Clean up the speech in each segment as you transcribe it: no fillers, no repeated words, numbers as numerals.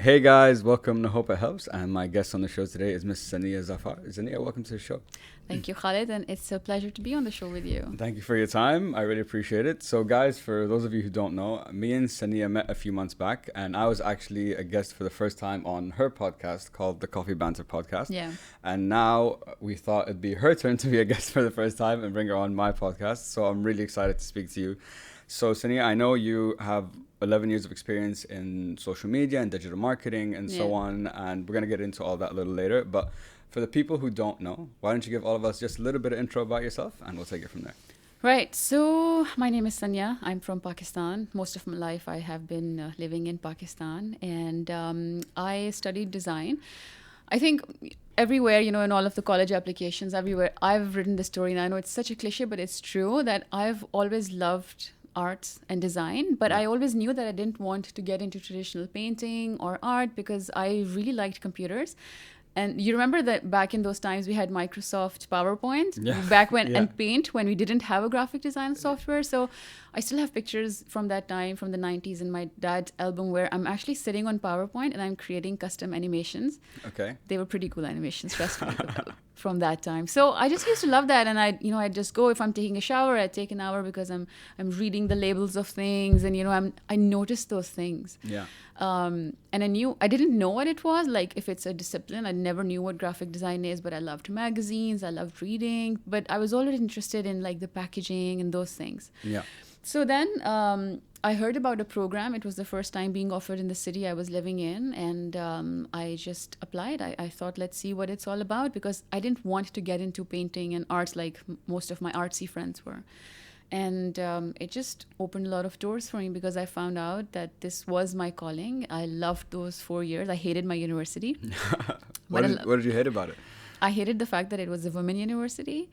Hey guys, welcome to Hope It Helps, and my guest on the show today is Miss Saniya Zafar. Saniya, welcome to the show. Thank you, Khalid, and it's a pleasure to be on the show with you. Thank you for your time. I really appreciate it. So, guys, for those of you who don't know, me and Saniya met a few months back, and I was actually a guest for the first time on her podcast called the Coffee Banter Podcast. Yeah. And now we thought it'd be her turn to be a guest for the first time and bring her on my podcast. So, I'm really excited to speak to you. So, Saniya, I know you have 11 years of experience in social media and digital marketing and so on, and we're going to get into all that a little later. But for the people who don't know, why don't you give all of us just a little bit of intro about yourself, and we'll take it from there. Right. So my name is Saniya. I'm from Pakistan. Most of my life I have been living in Pakistan, and I studied design. I think everywhere, in all of the college applications, everywhere, I've written the story, and I know it's such a cliche, but it's true that I've always loved arts and design, but I always knew that I didn't want to get into traditional painting or art because I really liked computers. And you remember that back in those times we had Microsoft PowerPoint back when and Paint when we didn't have a graphic design software. So I still have pictures from that time, from the 90s, in my dad's album where I'm actually sitting on PowerPoint and I'm creating custom animations. Okay. They were pretty cool animations, trust me, from that time. So I just used to love that, and I'd just go, if I'm taking a shower, I'd take an hour because I'm reading the labels of things, and I noticed those things. Yeah. And I didn't know what it was, like if it's a discipline. I never knew what graphic design is, but I loved magazines, I loved reading, but I was always interested in like the packaging and those things. Yeah. So then I heard about a program. It was the first time being offered in the city I was living in, and I just applied. I thought, let's see what it's all about, because I didn't want to get into painting and arts like most of my artsy friends were. And it just opened a lot of doors for me because I found out that this was my calling. I loved those 4 years. I hated my university. What did you hate about it? I hated the fact that it was a women university.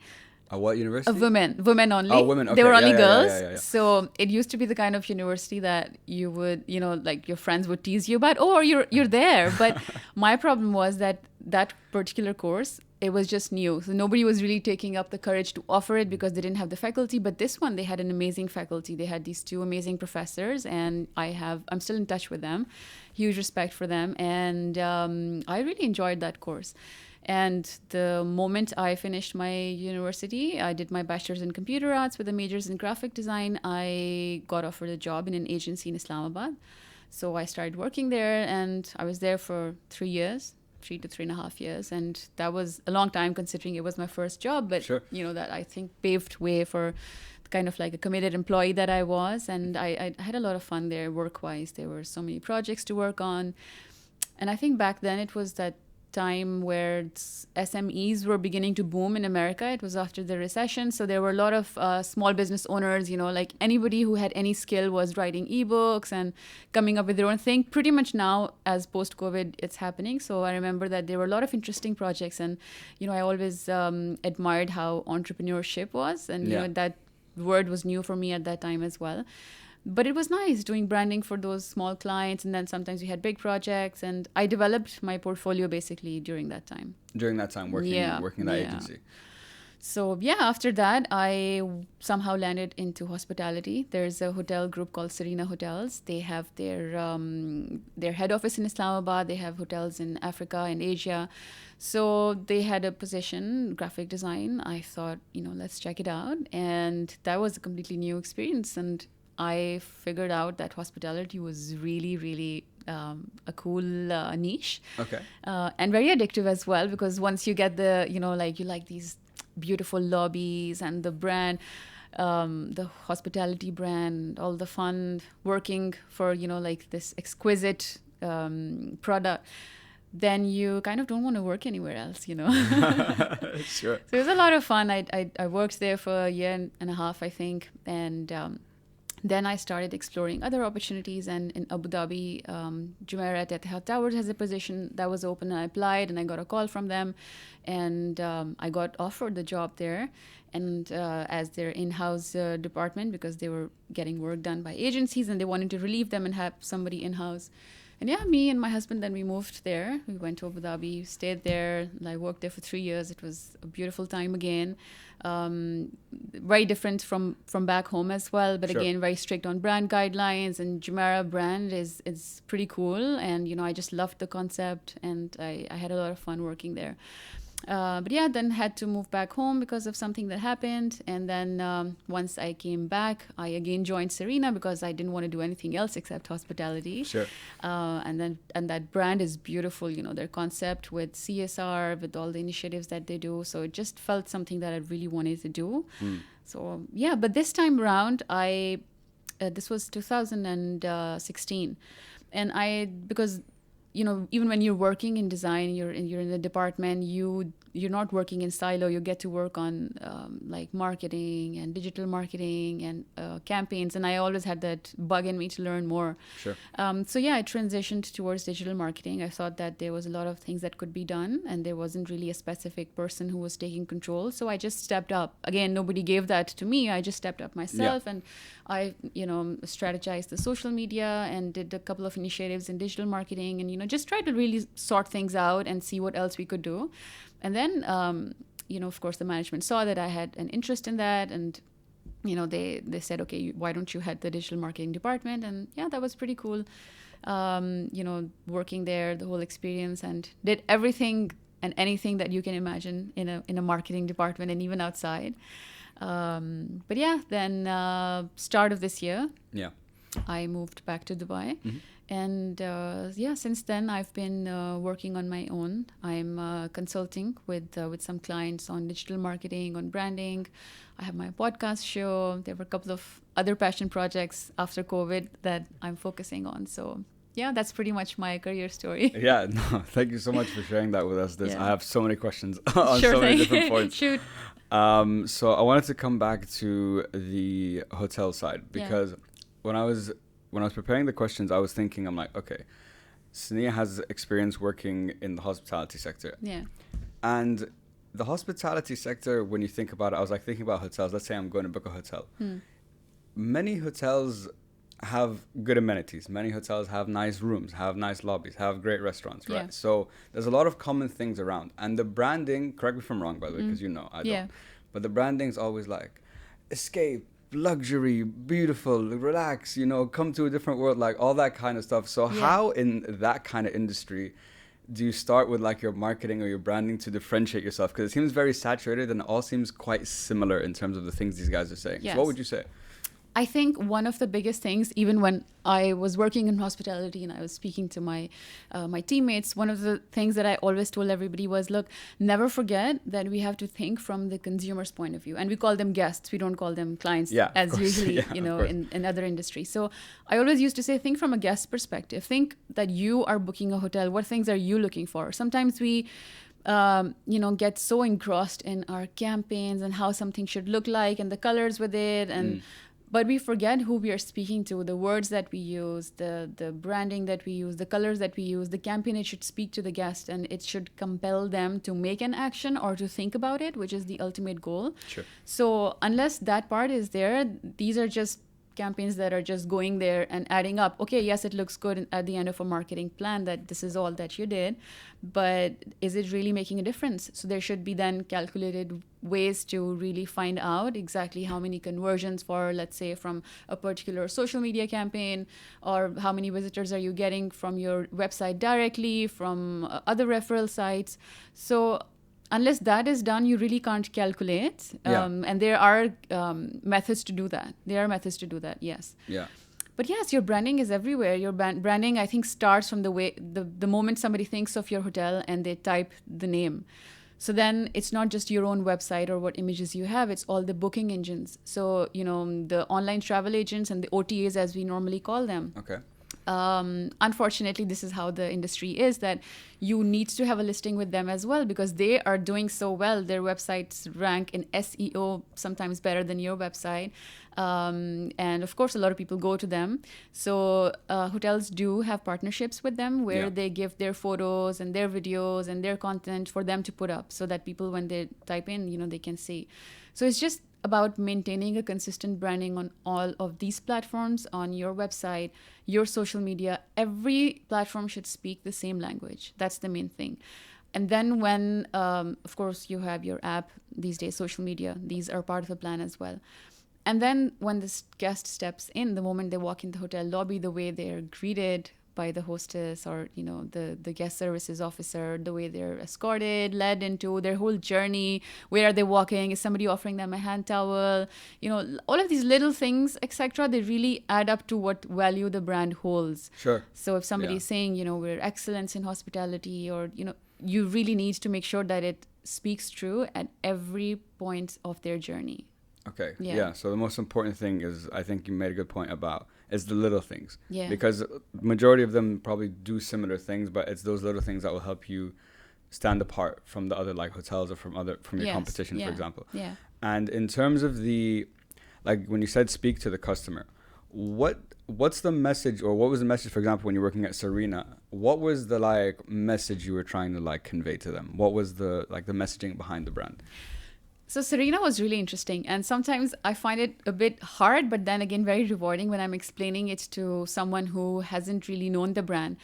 A what university? Women only. Oh, women. Okay. They were only girls. Yeah. So it used to be the kind of university that you would, like your friends would tease you about. Oh, you're there. But my problem was that particular course, it was just new. So nobody was really taking up the courage to offer it because they didn't have the faculty. But this one, they had an amazing faculty. They had these 2 amazing professors, and I'm still in touch with them. Huge respect for them. And I really enjoyed that course. And the moment I finished my university, I did my bachelor's in computer arts with a majors in graphic design. I got offered a job in an agency in Islamabad. So I started working there, and I was there for 3 years, 3 to 3.5 years. And that was a long time considering it was my first job. But, Sure. That I think paved way for kind of like a committed employee that I was. And I had a lot of fun there work-wise. There were so many projects to work on. And I think back then it was that time where SMEs were beginning to boom in America. It was after the recession. So there were a lot of small business owners, like anybody who had any skill was writing ebooks and coming up with their own thing. Pretty much now, as post-COVID, it's happening. So I remember that there were a lot of interesting projects. And, I always admired how entrepreneurship was. And, that word was new for me at that time as well. But it was nice doing branding for those small clients. And then sometimes we had big projects. And I developed my portfolio basically during that time. During that time, working in that agency. So, after that, I somehow landed into hospitality. There's a hotel group called Serena Hotels. They have their head office in Islamabad. They have hotels in Africa and Asia. So they had a position, graphic design. I thought, let's check it out. And that was a completely new experience. And I figured out that hospitality was really, really a cool niche. Okay. And very addictive as well, because once you get you like these beautiful lobbies and the brand, the hospitality brand, all the fun working for, like this exquisite product, then you kind of don't want to work anywhere else, Sure. So it was a lot of fun. I worked there for a year and a half, I think. And then I started exploring other opportunities, and in Abu Dhabi, Jumeirah at Etihad Towers has a position that was open, and I applied, and I got a call from them, and I got offered the job there, and as their in-house department, because they were getting work done by agencies, and they wanted to relieve them and have somebody in-house. And yeah, me and my husband, then we moved there. We went to Abu Dhabi, stayed there. I worked there for 3 years. It was a beautiful time again. Very different from back home as well, but Sure. again, very strict on brand guidelines. And Jumeirah brand is pretty cool. And, I just loved the concept, and I had a lot of fun working there. But yeah, then had to move back home because of something that happened. And then once I came back, I again joined Serena because I didn't want to do anything else except hospitality. Sure. And that brand is beautiful, their concept with CSR, with all the initiatives that they do. So it just felt something that I really wanted to do. So yeah, but this time around, this was 2016. And because even when you're working in design, you're in the department, you're not working in silo. You get to work on like marketing and digital marketing and campaigns. And I always had that bug in me to learn more. Sure. So yeah, I transitioned towards digital marketing. I thought that there was a lot of things that could be done, and there wasn't really a specific person who was taking control. So I just stepped up. Again, nobody gave that to me. I just stepped up myself, and I, strategized the social media and did a couple of initiatives in digital marketing, and, just tried to really sort things out and see what else we could do. And then, of course, the management saw that I had an interest in that, and, they said, okay, why don't you head the digital marketing department? And yeah, that was pretty cool. Working there, the whole experience, and did everything and anything that you can imagine in a marketing department and even outside. But yeah, then start of this year, I moved back to Dubai. And since then I've been working on my own. I'm consulting with some clients on digital marketing, on branding. I have my podcast show. There were a couple of other passion projects after COVID that I'm focusing on. So yeah, that's pretty much my career story. Yeah, no, thank you so much for sharing that with us. Yeah. I have so many questions on Sure so many thing. different points. Shoot. So I wanted to come back to the hotel side, because when I was preparing the questions, I was thinking, I'm like, okay, Saniya has experience working in the hospitality sector. Yeah. And the hospitality sector, when you think about it, I was like thinking about hotels. Let's say I'm going to book a hotel. Many hotels have good amenities. Many hotels have nice rooms, have nice lobbies, have great restaurants, right? Yeah. So there's a lot of common things around. And the branding, correct me if I'm wrong, by the way, because I don't. But the branding's always like, escape, luxury, beautiful, relax, come to a different world, like all that kind of stuff. So how in that kind of industry do you start with like your marketing or your branding to differentiate yourself? Because it seems very saturated and it all seems quite similar in terms of the things these guys are saying. Yes. So what would you say? I think one of the biggest things, even when I was working in hospitality and I was speaking to my teammates, one of the things that I always told everybody was, look, never forget that we have to think from the consumer's point of view. And we call them guests. We don't call them clients as usually, in other industries. So I always used to say, think from a guest perspective. Think that you are booking a hotel. What things are you looking for? Sometimes we get so engrossed in our campaigns and how something should look like and the colors with it, and but we forget who we are speaking to, the words that we use, the branding that we use, the colors that we use. The campaign, it should speak to the guest, and it should compel them to make an action or to think about it, which is the ultimate goal. Sure. So unless that part is there, these are just campaigns that are just going there and adding up. Okay, yes, it looks good at the end of a marketing plan that this is all that you did, but is it really making a difference? So there should be then calculated ways to really find out exactly how many conversions for, let's say, from a particular social media campaign, or how many visitors are you getting from your website directly, from other referral sites. So unless that is done, you really can't calculate. And there are methods to do that. Yes. Yeah. But yes, your branding is everywhere. Your branding, I think, starts from the moment somebody thinks of your hotel and they type the name. So then it's not just your own website or what images you have, it's all the booking engines. So, the online travel agents and the OTAs, as we normally call them. Okay. Unfortunately, this is how the industry is, that you need to have a listing with them as well, because they are doing so well. Their websites rank in SEO sometimes better than your website. And of course, a lot of people go to them. So hotels do have partnerships with them where they give their photos and their videos and their content for them to put up so that people, when they type in, they can see. So it's just about maintaining a consistent branding on all of these platforms, on your website, your social media. Every platform should speak the same language. That's the main thing. And then when, of course, you have your app these days, social media, these are part of the plan as well. And then when this guest steps in, the moment they walk in the hotel lobby, the way they're greeted by the hostess or, the guest services officer, the way they're escorted, led into their whole journey. Where are they walking? Is somebody offering them a hand towel? All of these little things, etc., they really add up to what value the brand holds. Sure. So if somebody is saying, we're excellence in hospitality, or, you really need to make sure that it speaks true at every point of their journey. Okay. Yeah. So the most important thing is, I think you made a good point about, is the little things. Yeah. Because majority of them probably do similar things, but it's those little things that will help you stand apart from the other like hotels or from your competition, for example. Yeah. And in terms of when you said speak to the customer, what's the message, or what was the message, for example, when you're working at Serena? What was the message you were trying to convey to them? What was the messaging behind the brand? So Serena was really interesting, and sometimes I find it a bit hard, but then again very rewarding when I'm explaining it to someone who hasn't really known the brand,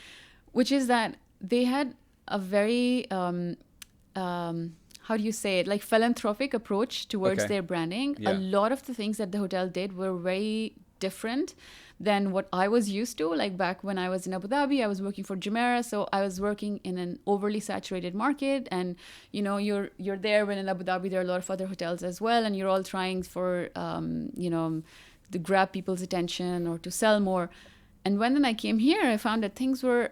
which is that they had a very how do you say it, philanthropic approach towards their branding. A lot of the things that the hotel did were very different than what I was used to. Like back when I was in Abu Dhabi, I was working for Jumeirah, so I was working in an overly saturated market, and you're there when in Abu Dhabi there are a lot of other hotels as well, and you're all trying for to grab people's attention or to sell more. And when I came here, I found that things were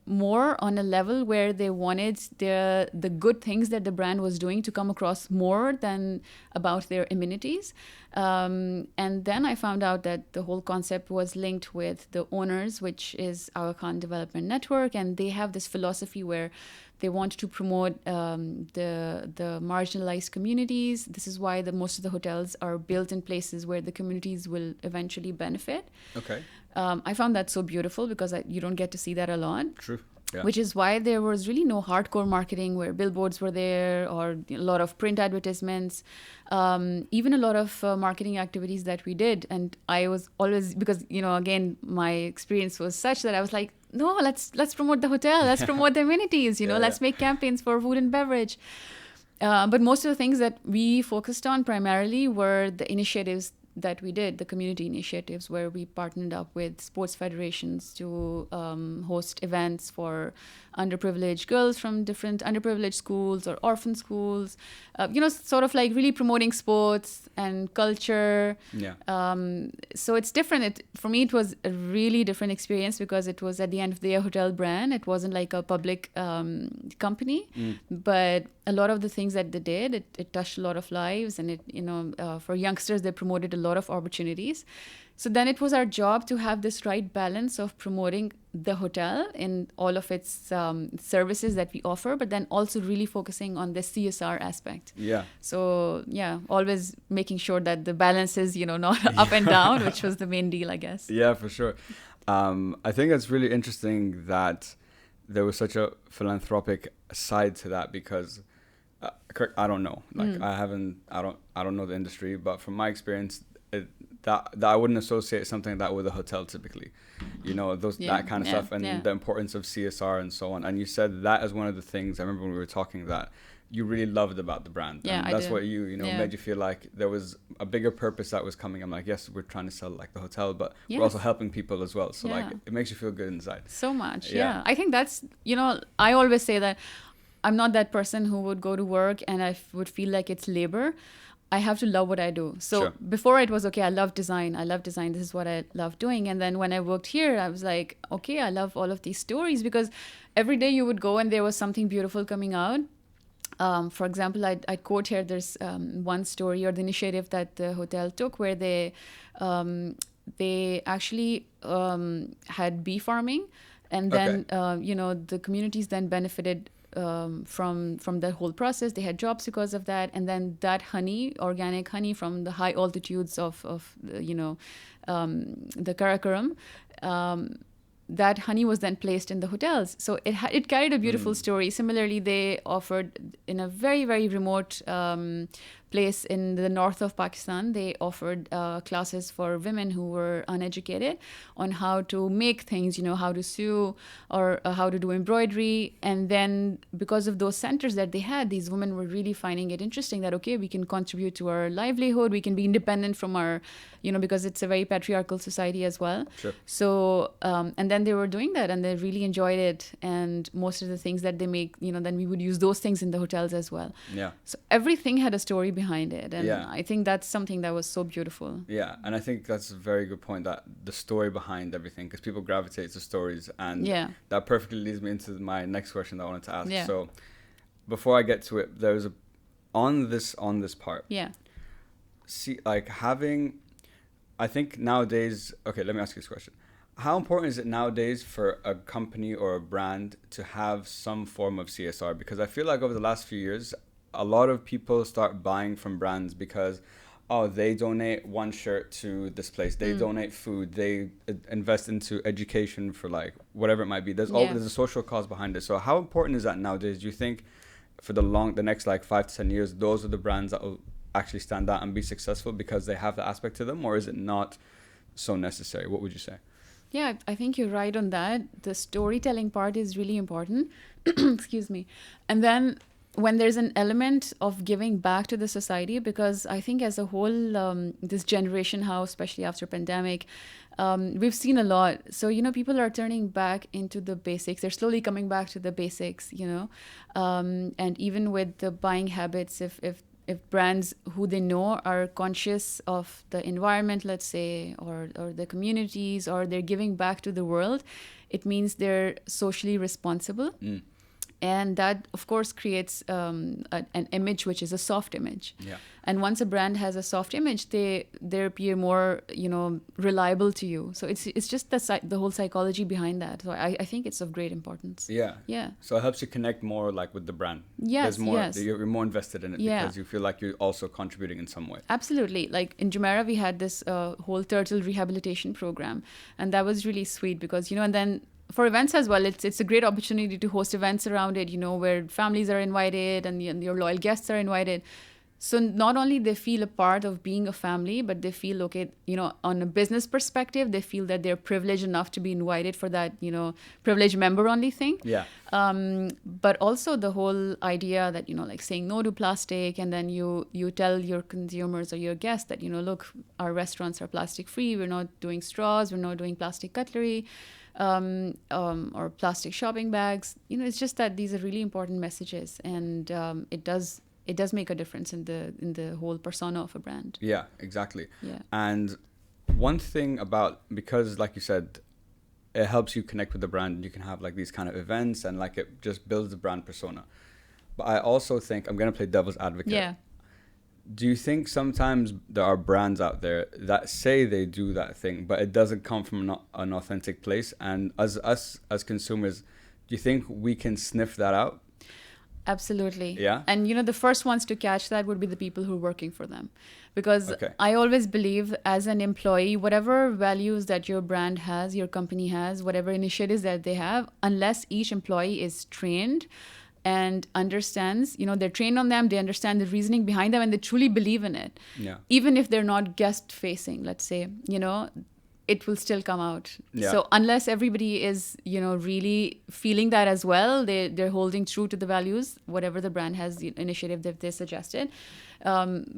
more on a level where they wanted the good things that the brand was doing to come across more than about their amenities. And then I found out that the whole concept was linked with the owners, which is Aga Khan Development Network, and they have this philosophy where they want to promote the marginalized communities. This is why most of the hotels are built in places where the communities will eventually benefit. Okay. I found that so beautiful because you don't get to see that a lot. True. Yeah. Which is why there was really no hardcore marketing where billboards were there or a lot of print advertisements, even a lot of marketing activities that we did. And I was always, because, again, my experience was such that I was like, no, let's promote the hotel. Let's promote the amenities, let's make campaigns for food and beverage. But most of the things that we focused on primarily were the initiatives that we did, the community initiatives where we partnered up with sports federations to host events for underprivileged girls from different underprivileged schools or orphan schools, sort of really promoting sports and culture. Yeah. So it's different. For me, it was a really different experience because it was at the end of the day a hotel brand. It wasn't like a public company, but a lot of the things that they did, it touched a lot of lives, and for youngsters, they promoted a lot of opportunities. So then it was our job to have this right balance of promoting the hotel in all of its services that we offer, but then also really focusing on the CSR aspect. Yeah. So always making sure that the balance is, not up and down, which was the main deal, I guess. Yeah, for sure. I think it's really interesting that there was such a philanthropic side to that because I don't know. I don't know the industry, but from my experience, that I wouldn't associate something like that with a hotel typically, that kind of stuff, and the importance of CSR and so on. And you said that is one of the things I remember when we were talking that you really loved about the brand. Yeah, and that's what made you feel like there was a bigger purpose that was coming. I'm like, yes, we're trying to sell the hotel, but we're also helping people as well. So it makes you feel good inside. So much. Yeah. I think that's, I always say that I'm not that person who would go to work and I would feel like it's labor. I have to love what I do. So before it was, okay, I love design. This is what I love doing. And then when I worked here, I was like, okay, I love all of these stories because every day you would go and there was something beautiful coming out. For example, I'd quote here, there's one story or the initiative that the hotel took where they actually had bee farming. And then, the communities then benefited from that whole process. They had jobs because of that, and then that honey, organic honey from the high altitudes of the Karakoram, that honey was then placed in the hotels. So it carried a beautiful story. Similarly, they offered in a very, very remote place in the north of Pakistan. They offered classes for women who were uneducated on how to make things, how to sew or how to do embroidery. And then because of those centers that they had, these women were really finding it interesting that, okay, we can contribute to our livelihood, we can be independent from our, because it's a very patriarchal society as well. Sure. So, and then they were doing that and they really enjoyed it. And most of the things that they make, then we would use those things in the hotels as well. Yeah. So everything had a story behind it. And Yeah. I think that's something that was so beautiful. Yeah. And I think that's a very good point, that the story behind everything, because people gravitate to stories. And that perfectly leads me into my next question that I wanted to ask. Yeah. So before I get to it, there's on this part. Yeah. See, like I think nowadays, okay, let me ask you this question. How important is it nowadays for a company or a brand to have some form of CSR? Because I feel like over the last few years, a lot of people start buying from brands because, they donate one shirt to this place. They donate food. They invest into education for like whatever it might be. There's a social cause behind it. So how important is that nowadays? Do you think for the next like 5 to 10 years, those are the brands that will actually stand out and be successful because they have the aspect to them, or is it not so necessary? What would you say? Yeah, I think you're right on that. The storytelling part is really important. Excuse me. And then when there's an element of giving back to the society, because I think as a whole, this generation, how especially after pandemic, we've seen a lot. So, people are turning back into the basics. They're slowly coming back to the basics, and even with the buying habits, if brands who they know are conscious of the environment, let's say, or the communities, or they're giving back to the world, it means they're socially responsible. And that, of course, creates an image which is a soft image. Yeah. And once a brand has a soft image, they appear more, reliable to you. So it's just the whole psychology behind that. So I think it's of great importance. Yeah. Yeah. So it helps you connect more like with the brand. Yes. You're more invested in it because you feel like you're also contributing in some way. Absolutely. Like in Jumeirah, we had this whole turtle rehabilitation program, and that was really sweet because, and then for events as well, it's a great opportunity to host events around it, where families are invited and your loyal guests are invited. So not only they feel a part of being a family, but they feel, okay, on a business perspective, they feel that they're privileged enough to be invited for that, privileged member only thing. Yeah. But also the whole idea that, like saying no to plastic, and then you tell your consumers or your guests that, look, our restaurants are plastic free. We're not doing straws. We're not doing plastic cutlery. Or plastic shopping bags. It's just that these are really important messages, and it does make a difference in the whole persona of a brand. Yeah, exactly. Yeah. And one thing because like you said, it helps you connect with the brand, and you can have like these kind of events, and like it just builds the brand persona. But I also think, I'm going to play devil's advocate. Yeah. Do you think sometimes there are brands out there that say they do that thing, but it doesn't come from an authentic place? And as consumers, do you think we can sniff that out? Absolutely. Yeah. And the first ones to catch that would be the people who are working for them. Because I always believe, as an employee, whatever values that your brand has, your company has, whatever initiatives that they have, unless each employee is trained and understands, they're trained on them, they understand the reasoning behind them, and they truly believe in it. Yeah. Even if they're not guest facing, let's say, it will still come out. Yeah. So unless everybody is, really feeling that as well, they're holding true to the values, whatever the brand has, the initiative that they suggested,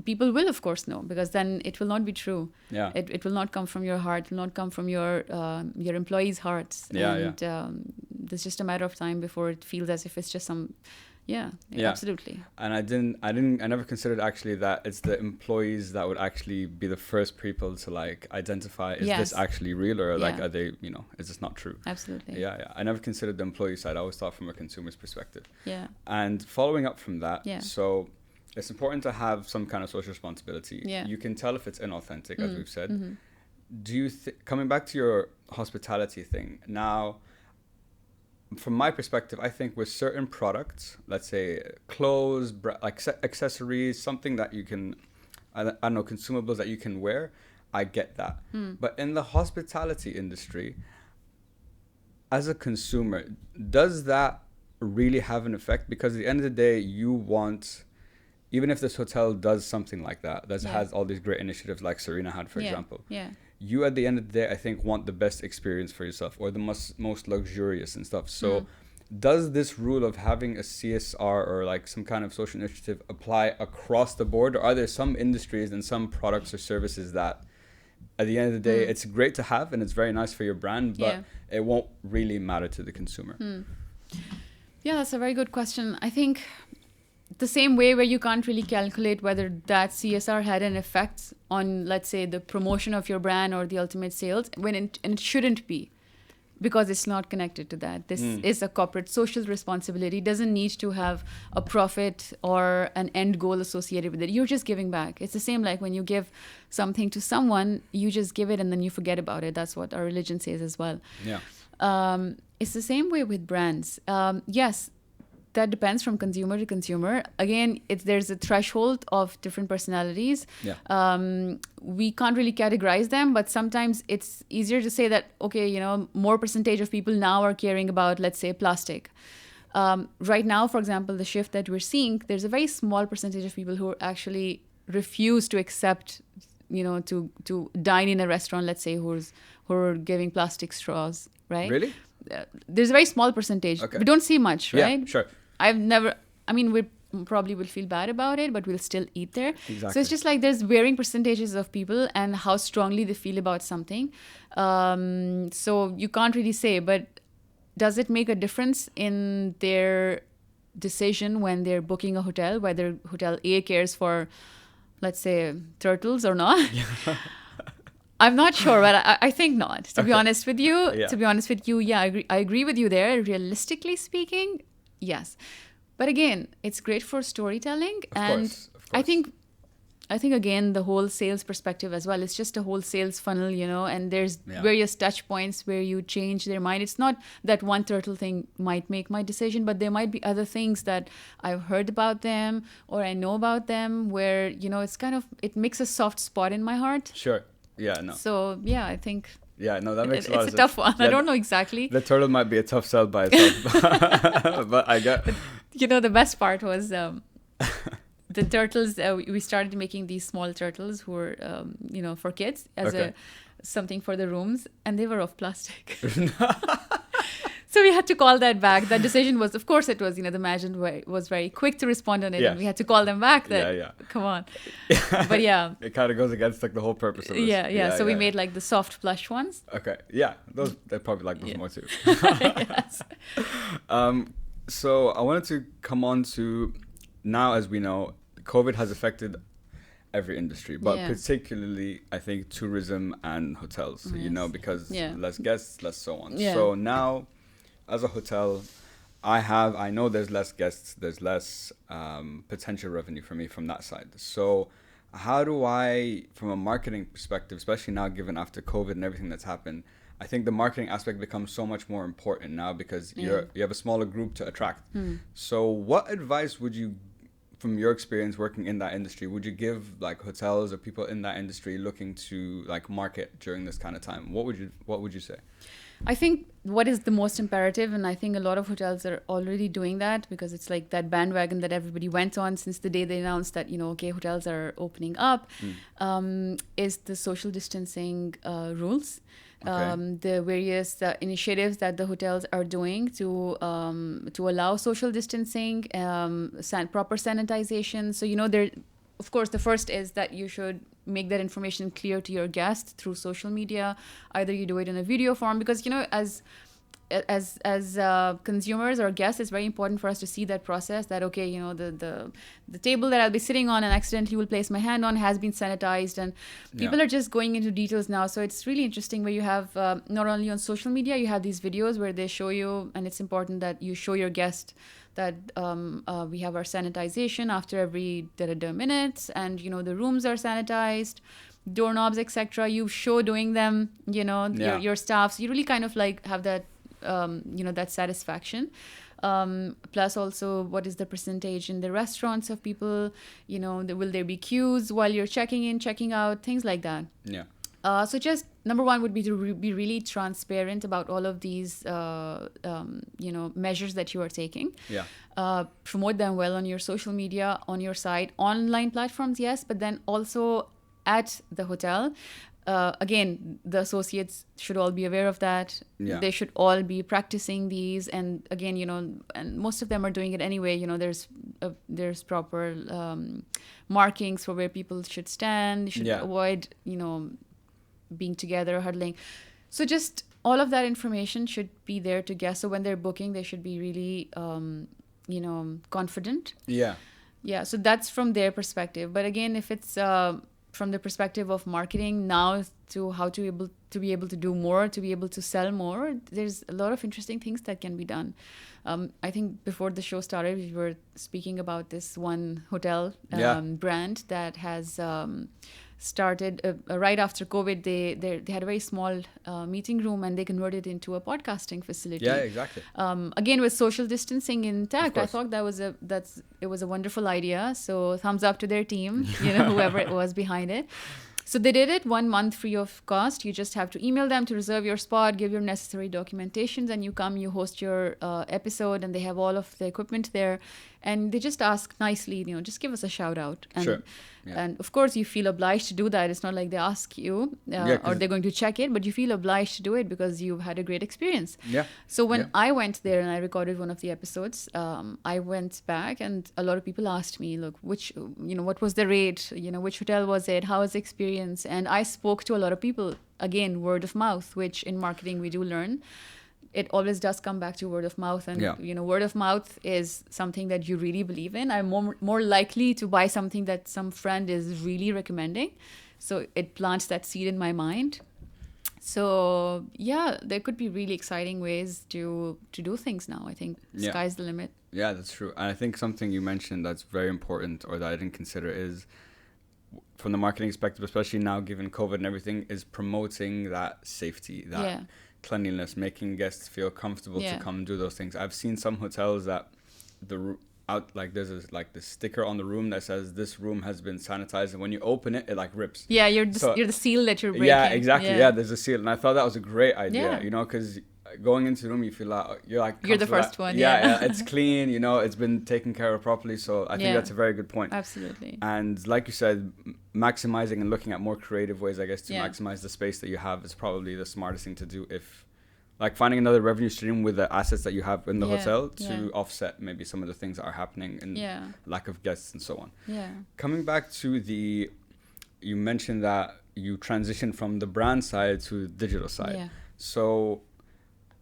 people will, of course, know, because then it will not be true. Yeah. It will not come from your heart, it will not come from your employees' hearts. And it's just a matter of time before it feels as if it's just some... Yeah, absolutely. And I never considered actually that it's the employees that would actually be the first people to like identify, is this actually real, or like, are they, is this not true? Absolutely. Yeah. I never considered the employee side. I always thought from a consumer's perspective. Yeah. And following up from that, so it's important to have some kind of social responsibility. Yeah. You can tell if it's inauthentic, as we've said. Mm-hmm. Do you coming back to your hospitality thing now, from my perspective, I think with certain products, let's say clothes, like accessories, something that you can, I don't know, consumables that you can wear, I get that. But in the hospitality industry, as a consumer, does that really have an effect? Because at the end of the day, you want, even if this hotel does something like that, Yeah. has all these great initiatives like Serena had, for Yeah. example, Yeah. you at the end of the day, I think, want the best experience for yourself, or the most luxurious and stuff. So does this rule of having a CSR or like some kind of social initiative apply across the board, or are there some industries and some products or services that at the end of the day it's great to have and it's very nice for your brand, but it won't really matter to the consumer? Yeah, that's a very good question. I think the same way where you can't really calculate whether that CSR had an effect on, let's say, the promotion of your brand or the ultimate sales, and it shouldn't be, because it's not connected to that. This is a corporate social responsibility. It doesn't need to have a profit or an end goal associated with it. You're just giving back. It's the same like when you give something to someone, you just give it and then you forget about it. That's what our religion says as well. Yeah. It's the same way with brands. Yes, that depends from consumer to consumer. Again, there's a threshold of different personalities. Yeah. We can't really categorize them, but sometimes it's easier to say that, okay, more percentage of people now are caring about, let's say, plastic. Right now, for example, the shift that we're seeing, there's a very small percentage of people who actually refuse to accept, to dine in a restaurant, let's say, who are giving plastic straws, right? Really? There's a very small percentage. Okay. We don't see much, right? Yeah, sure. We probably will feel bad about it, but we'll still eat there. Exactly. So it's just like there's varying percentages of people and how strongly they feel about something. So you can't really say, but does it make a difference in their decision when they're booking a hotel, whether Hotel A cares for, let's say, turtles or not? I'm not sure, but I think not. To be honest with you, I agree with you there. Realistically speaking, yes. But again, it's great for storytelling. Of course. I think again, the whole sales perspective as well. It's just a whole sales funnel, and there's various touch points where you change their mind. It's not that one turtle thing might make my decision, but there might be other things that I've heard about them or I know about them where, it's it makes a soft spot in my heart. Sure. Yeah, no. So, yeah, I think... Yeah, no, that makes a lot of sense. It's a tough one. Yeah, I don't know exactly. The turtle might be a tough sell by itself. But I get... the best part was the turtles. We started making these small turtles who were, for kids as something for the rooms. And they were of plastic. So we had to call that back. That decision was, of course, it was, the management was very quick to respond on it. Yes. And we had to call them back. Come on. But yeah. It kind of goes against the whole purpose of this. Yeah. So we made the soft plush ones. Okay. Yeah. They probably like those more too. Yes. So I wanted to come on to, now as we know, COVID has affected every industry, but particularly I think tourism and hotels, because less guests, less so on. Yeah. So now, as a hotel, I know there's less guests, there's less potential revenue for me from that side. So how do I, from a marketing perspective, especially now given after COVID and everything that's happened, I think the marketing aspect becomes so much more important now because you have a smaller group to attract. So what advice would you, from your experience working in that industry, would you give hotels or people in that industry looking to market during this kind of time? What would you say? I think what is the most imperative, and I think a lot of hotels are already doing that because it's like that bandwagon that everybody went on since the day they announced that, hotels are opening up, is the social distancing rules. The various initiatives that the hotels are doing to allow social distancing, proper sanitization. So, there, of course, the first is that you should make that information clear to your guests through social media. Either you do it in a video form because, as consumers or guests, it's very important for us to see that process that, okay, the table that I'll be sitting on and accidentally will place my hand on has been sanitized, and people are just going into details now. So it's really interesting where you have not only on social media, you have these videos where they show you, and it's important that you show your guest that we have our sanitization after every minutes, and the rooms are sanitized, doorknobs, etc. You show doing them, your staff. So you really kind of have that that satisfaction. Plus also, what is the percentage in the restaurants of people, will there be queues while you're checking in, checking out, things like that. Yeah. So just number one would be to be really transparent about all of these, measures that you are taking. Yeah. Promote them well on your social media, on your site, online platforms, yes, but then also at the hotel. Again, the associates should all be aware of that. Yeah. They should all be practicing these, and again, and most of them are doing it anyway. There's proper markings for where people should stand. You should avoid, being together, huddling. So just all of that information should be there to guests. So when they're booking, they should be really, confident. Yeah. Yeah. So that's from their perspective. But again, if it's from the perspective of marketing now to how to be able to do more, to be able to sell more, there's a lot of interesting things that can be done. I think before the show started, we were speaking about this one hotel brand that has started right after COVID. They had a very small meeting room, and they converted it into a podcasting facility. Yeah, exactly. Again, with social distancing intact, I course. thought it was a wonderful idea. So thumbs up to their team, whoever it was behind it. So they did it 1 month free of cost. You just have to email them to reserve your spot, give your necessary documentations, and you host your episode, and they have all of the equipment there. And they just ask nicely, just give us a shout out. And, Sure. Yeah. And of course, you feel obliged to do that. It's not like they ask you or they're going to check it, but you feel obliged to do it because you've had a great experience. Yeah. So when I went there and I recorded one of the episodes, I went back, and a lot of people asked me, look, what was the rate? Which hotel was it? How was the experience? And I spoke to a lot of people. Again, word of mouth, which in marketing we do learn. It always does come back to word of mouth, and word of mouth is something that you really believe in. I'm more likely to buy something that some friend is really recommending, so it plants that seed in my mind. So yeah, there could be really exciting ways to do things now. I think sky's the limit. Yeah, that's true. And I think something you mentioned that's very important, or that I didn't consider, is from the marketing perspective, especially now given COVID and everything, is promoting that safety, that cleanliness, making guests feel comfortable to come do those things. I've seen some hotels that there's this sticker on the room that says this room has been sanitized, and when you open it, it like rips. Yeah, you're the seal that you're breaking. Yeah, exactly. Yeah, there's a seal, and I thought that was a great idea. Because going into the room, you feel like you're the first one. Yeah, it's clean. It's been taken care of properly. So I think that's a very good point. Absolutely. And like you said, maximizing and looking at more creative ways, I guess, to maximize the space that you have is probably the smartest thing to do. If finding another revenue stream with the assets that you have in the hotel to offset maybe some of the things that are happening and lack of guests and so on. Yeah. Coming back to you mentioned that you transitioned from the brand side to digital side. Yeah. So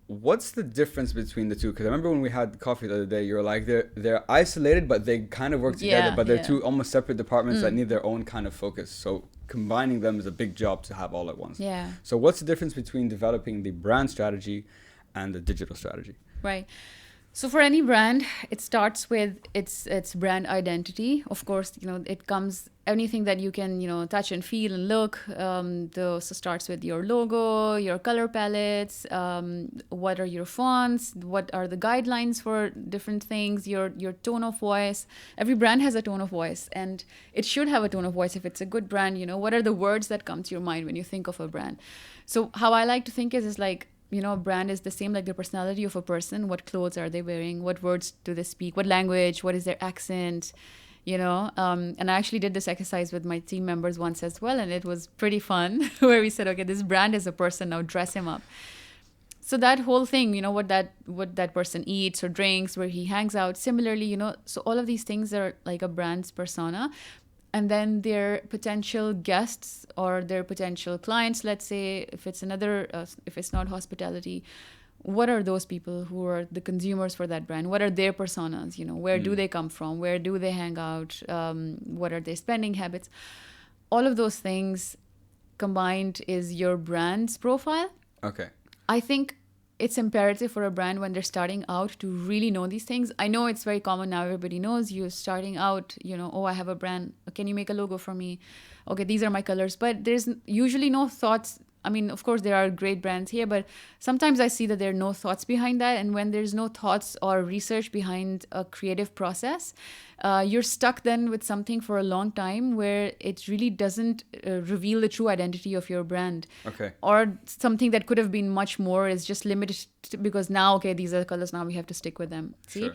what's the difference between the two? Because I remember when we had coffee the other day, you were like, they're isolated, but they kind of work together, but they're two almost separate departments that need their own kind of focus. So combining them is a big job to have all at once. Yeah. So what's the difference between developing the brand strategy and the digital strategy? Right. So for any brand, it starts with its brand identity. Of course, it comes anything that you can touch and feel and look. So starts with your logo, your color palettes, what are your fonts, what are the guidelines for different things, your tone of voice. Every brand has a tone of voice, and it should have a tone of voice if it's a good brand. What are the words that come to your mind when you think of a brand? So how I like to think is like, a brand is the same like the personality of a person. What clothes are they wearing? What words do they speak? What language? What is their accent? And I actually did this exercise with my team members once as well, and it was pretty fun where we said, okay, this brand is a person, now dress him up. So that whole thing, what that person eats or drinks, where he hangs out. Similarly, so all of these things are like a brand's persona. And then their potential guests or their potential clients, let's say, if it's not hospitality, what are those people who are the consumers for that brand? What are their personas? Where do they come from? Where do they hang out? What are their spending habits? All of those things combined is your brand's profile. Okay. I think it's imperative for a brand when they're starting out to really know these things. I know it's very common now. Everybody knows you're starting out, I have a brand. Can you make a logo for me? Okay, these are my colors. But there's usually no thoughts I mean, of course, there are great brands here, but sometimes I see that there are no thoughts behind that. And when there's no thoughts or research behind a creative process, you're stuck then with something for a long time where it really doesn't reveal the true identity of your brand. Okay. Or something that could have been much more is just limited because now, okay, these are the colors, now we have to stick with them. See? Sure.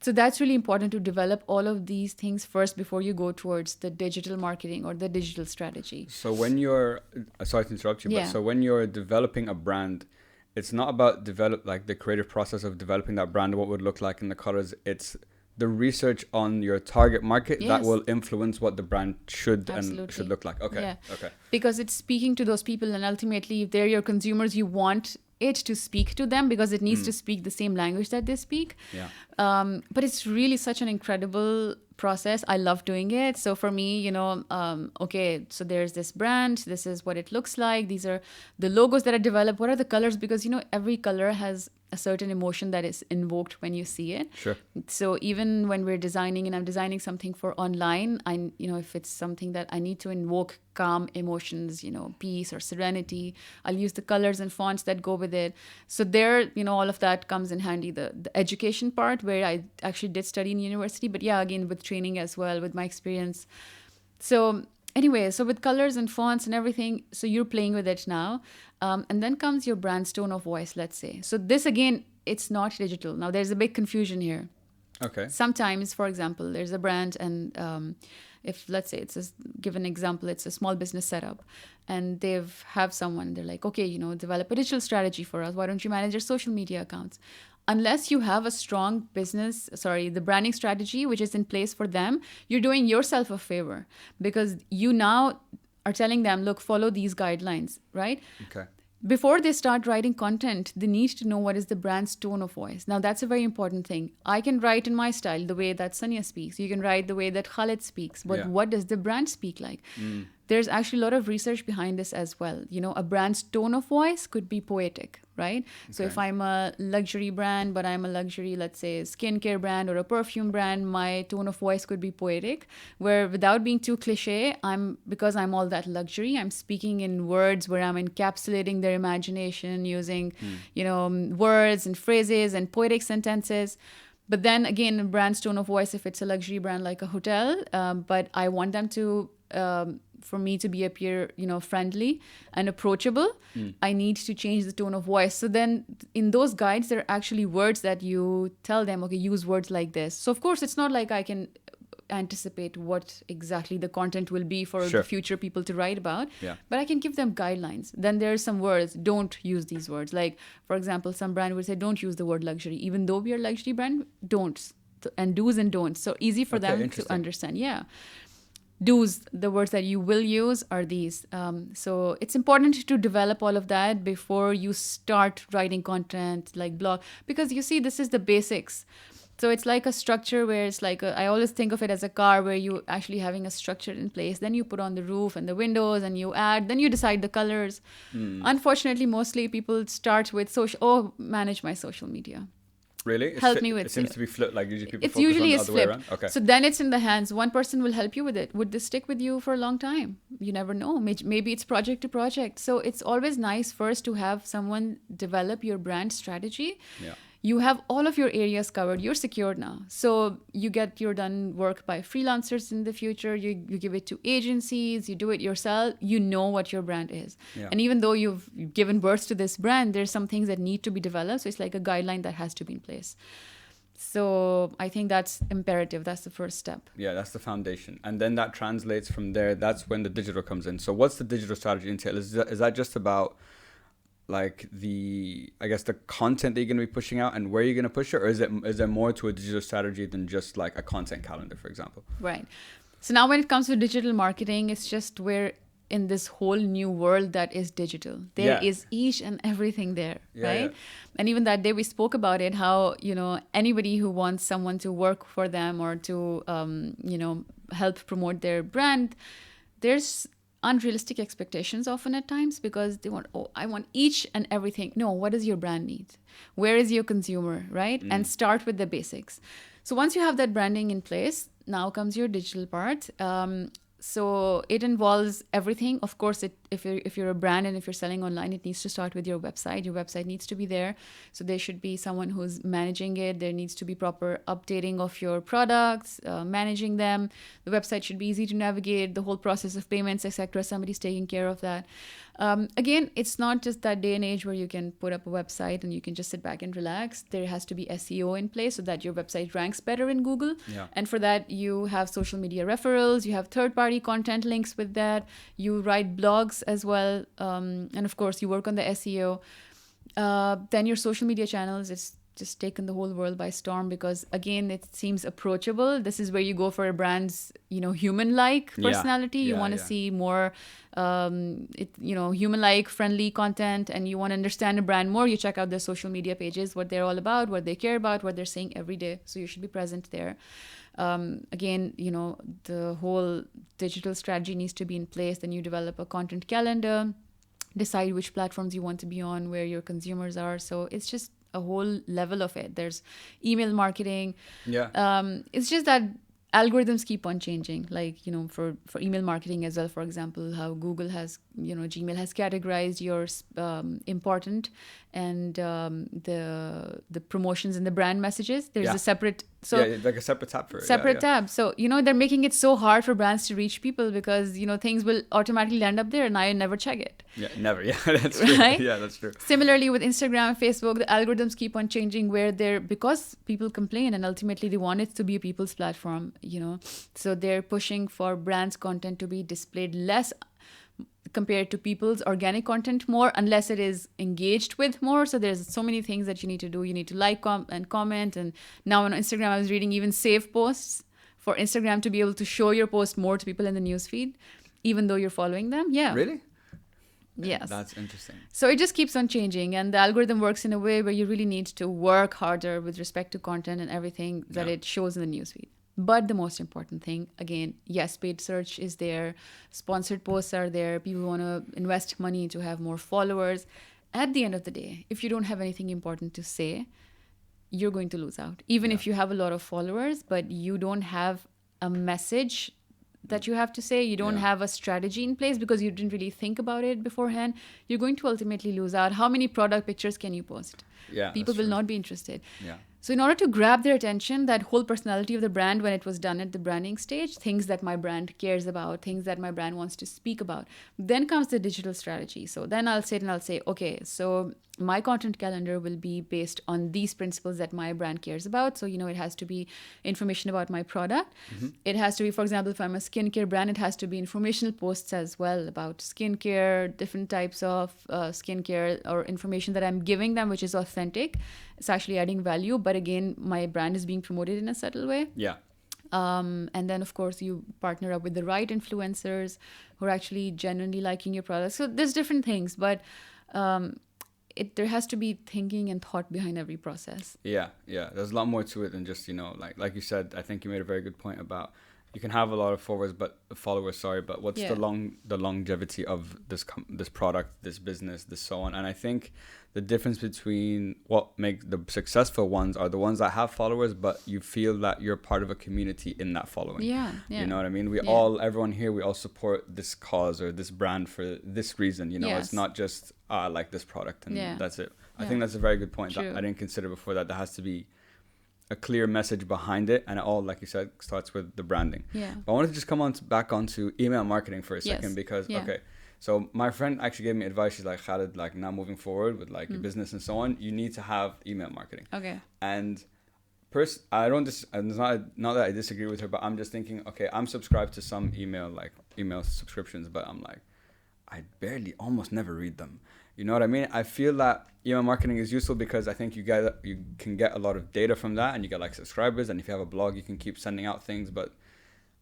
So that's really important to develop all of these things first before you go towards the digital marketing or the digital strategy. So when you're, sorry to interrupt you, Yeah. but so when you're developing a brand, it's not about the creative process of developing that brand, what would look like in the colors. It's the research on your target market that Yes. will influence what the brand should Absolutely. and should look like. Okay. Yeah. Okay. Because it's speaking to those people, and ultimately, if they're your consumers, you want it to speak to them because it needs to speak the same language that they speak. Yeah. But it's really such an incredible process. I love doing it. So for me, okay, so there's this brand. This is what it looks like. These are the logos that I develop. What are the colors? Because, every color has a certain emotion that is invoked when you see it. Sure. So even when we're designing and I'm designing something for online, if it's something that I need to invoke calm emotions, peace or serenity, I'll use the colors and fonts that go with it. So there, all of that comes in handy. The education part where I actually did study in university, but yeah, again, with training as well, with my experience. So anyway, so with colors and fonts and everything, so you're playing with it now. And then comes your brand's tone of voice, let's say. So this, again, it's not digital. Now, there's a big confusion here. Okay. Sometimes, for example, there's a brand and if, let's say, give an example, it's a small business setup and have someone, they're like, okay, develop a digital strategy for us. Why don't you manage your social media accounts? Unless you have a strong the branding strategy, which is in place for them, you're doing yourself a favor because you now are telling them, look, follow these guidelines, right? Okay. Before they start writing content, they need to know what is the brand's tone of voice. Now, that's a very important thing. I can write in my style the way that Saniya speaks. You can write the way that Khalid speaks. But what does the brand speak like? There's actually a lot of research behind this as well. A brand's tone of voice could be poetic, right? Okay. So if I'm a luxury brand, but I'm a luxury, let's say, skincare brand or a perfume brand, my tone of voice could be poetic, where without being too cliche, because I'm all that luxury, I'm speaking in words where I'm encapsulating their imagination using, words and phrases and poetic sentences. But then again, a brand's tone of voice, if it's a luxury brand like a hotel, but I want them to... for me to appear, friendly and approachable, I need to change the tone of voice. So then in those guides, there are actually words that you tell them, okay, use words like this. So of course, it's not like I can anticipate what exactly the content will be for the future people to write about, but I can give them guidelines. Then there's some words, don't use these words. Like, for example, some brand would say, don't use the word luxury. Even though we are a luxury brand, don't. And do's and don'ts. So easy for them to understand. Yeah. Do's, the words that you will use are these. So it's important to develop all of that before you start writing content like blog, because you see, this is the basics. So it's like a structure where it's like, I always think of it as a car where you actually having a structure in place. Then you put on the roof and the windows and you add, then you decide the colors. Unfortunately, mostly people start with manage my social media. Really? Help me with it. Seems to be flipped. Like usually people it's focus usually on the is other way flipped. around. Okay. So then it's in the hands. One person will help you with it. Would this stick with you for a long time? You never know. Maybe it's project to project. So it's always nice first to have someone develop your brand strategy. Yeah. You have all of your areas covered. You're secured now. So you get your done work by freelancers in the future. You give it to agencies. You do it yourself. You know what your brand is. Yeah. And even though you've given birth to this brand, there's some things that need to be developed. So it's like a guideline that has to be in place. So I think that's imperative. That's the first step. Yeah, that's the foundation. And then that translates from there. That's when the digital comes in. So what's the digital strategy entail? Is that just about like the content that you're going to be pushing out and where you're going to push it? Or is there more to a digital strategy than just like a content calendar, for example? Right. So now when it comes to digital marketing, it's just we're in this whole new world that is digital. There is each and everything there, right? Yeah. And even that day we spoke about it, how, anybody who wants someone to work for them or to, help promote their brand, there's unrealistic expectations often at times because they want, I want each and everything. No, what does your brand need? Where is your consumer, right? And start with the basics. So once you have that branding in place, now comes your digital part. So it involves everything. Of course, if you're a brand and if you're selling online, it needs to start with your website. Your website needs to be there. So there should be someone who's managing it. There needs to be proper updating of your products, managing them. The website should be easy to navigate. The whole process of payments, etc. Somebody's taking care of that. Again, it's not just that day and age where you can put up a website and you can just sit back and relax. There has to be SEO in place so that your website ranks better in Google. Yeah. And for that, you have social media referrals, you have third-party content links with that, you write blogs as well, and of course, you work on the SEO. Then your social media channels, it's just taken the whole world by storm because, again, it seems approachable. This is where you go for a brand's, human-like personality. You want to see more, human-like, friendly content, and you want to understand a brand more. You check out their social media pages, what they're all about, what they care about, what they're saying every day. So you should be present there. Again, the whole digital strategy needs to be in place. Then you develop a content calendar, decide which platforms you want to be on, where your consumers are. So it's just a whole level of it. There's email marketing. Yeah. It's just that algorithms keep on changing, like for email marketing as well. For example, how Google has Gmail has categorized your important and the promotions and the brand messages. There's a separate like a separate tab for it. Separate tab. So they're making it so hard for brands to reach people because things will automatically land up there and I never check it. Yeah, never. Yeah, that's true. Right? Yeah, that's true. Similarly with Instagram and Facebook, the algorithms keep on changing because people complain and ultimately they want it to be a people's platform, So they're pushing for brands' content to be displayed less compared to people's organic content more, unless it is engaged with more. So there's so many things that you need to do. You need to like and comment. And now on Instagram, I was reading even save posts for Instagram to be able to show your post more to people in the newsfeed, even though you're following them. Yeah. Really? Yes. That's interesting. So it just keeps on changing. And the algorithm works in a way where you really need to work harder with respect to content and everything that it shows in the newsfeed. But the most important thing, again, yes, paid search is there. Sponsored posts are there. People want to invest money to have more followers. At the end of the day, if you don't have anything important to say, you're going to lose out. Even if you have a lot of followers, but you don't have a message that you have to say, you don't have a strategy in place because you didn't really think about it beforehand, you're going to ultimately lose out. How many product pictures can you post? Yeah, people will not be interested. Yeah. So in order to grab their attention, that whole personality of the brand when it was done at the branding stage, things that my brand cares about, things that my brand wants to speak about, then comes the digital strategy. So then I'll sit and I'll say, okay, so my content calendar will be based on these principles that my brand cares about. So, it has to be information about my product. Mm-hmm. It has to be, for example, if I'm a skincare brand, it has to be informational posts as well about skincare, different types of skincare or information that I'm giving them, which is authentic. It's actually adding value. But again, my brand is being promoted in a subtle way. Yeah. And then, of course, you partner up with the right influencers who are actually genuinely liking your product. So there's different things, but there has to be thinking and thought behind every process. Yeah. There's a lot more to it than just, like you said, I think you made a very good point about you can have a lot of followers, but what's the longevity of this product, this business, this so on. And I think the difference between what makes the successful ones are the ones that have followers, but you feel that you're part of a community in that following. Yeah. You know what I mean? Everyone here, we all support this cause or this brand for this reason. It's not just I like this product and that's it. I think that's a very good point that I didn't consider before, that there has to be a clear message behind it, and it all, like you said, starts with the branding. Yeah. But I wanted to just come back onto email marketing for a second because okay, so my friend actually gave me advice. She's like, Khalid, like now moving forward with like your business and so on, you need to have email marketing. Okay. And I don't not that I disagree with her, but I'm just thinking, okay, I'm subscribed to some email subscriptions, but I'm like, I almost never read them. You know what I mean? I feel that email marketing is useful because I think you can get a lot of data from that, and you get like subscribers, and if you have a blog, you can keep sending out things. But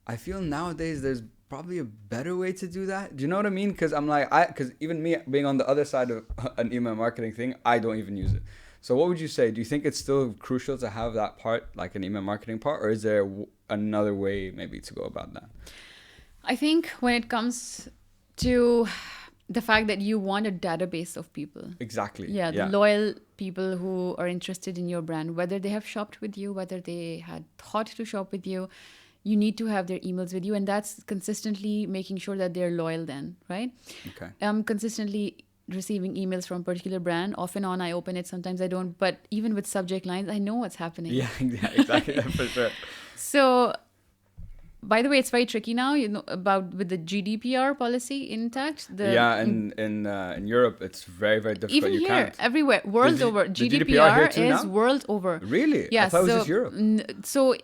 I feel nowadays there's probably a better way to do that. Do you know what I mean? Because because even me being on the other side of an email marketing thing, I don't even use it. So what would you say? Do you think it's still crucial to have that part, like an email marketing part, or is there another way maybe to go about that? I think when it comes to the fact that you want a database of people. Exactly. Yeah, the loyal people who are interested in your brand, whether they have shopped with you, whether they had thought to shop with you, you need to have their emails with you, and that's consistently making sure that they're loyal then, right? Okay. I'm consistently receiving emails from a particular brand. Off and on, I open it. Sometimes I don't. But even with subject lines, I know what's happening. Yeah, exactly. For sure. So, by the way, it's very tricky now, about with the GDPR policy intact. In Europe, it's very, very difficult. Even you here, can't. everywhere, world over. The GDPR here GDPR too is now? world over. Really? Yeah. I thought it was just Europe. So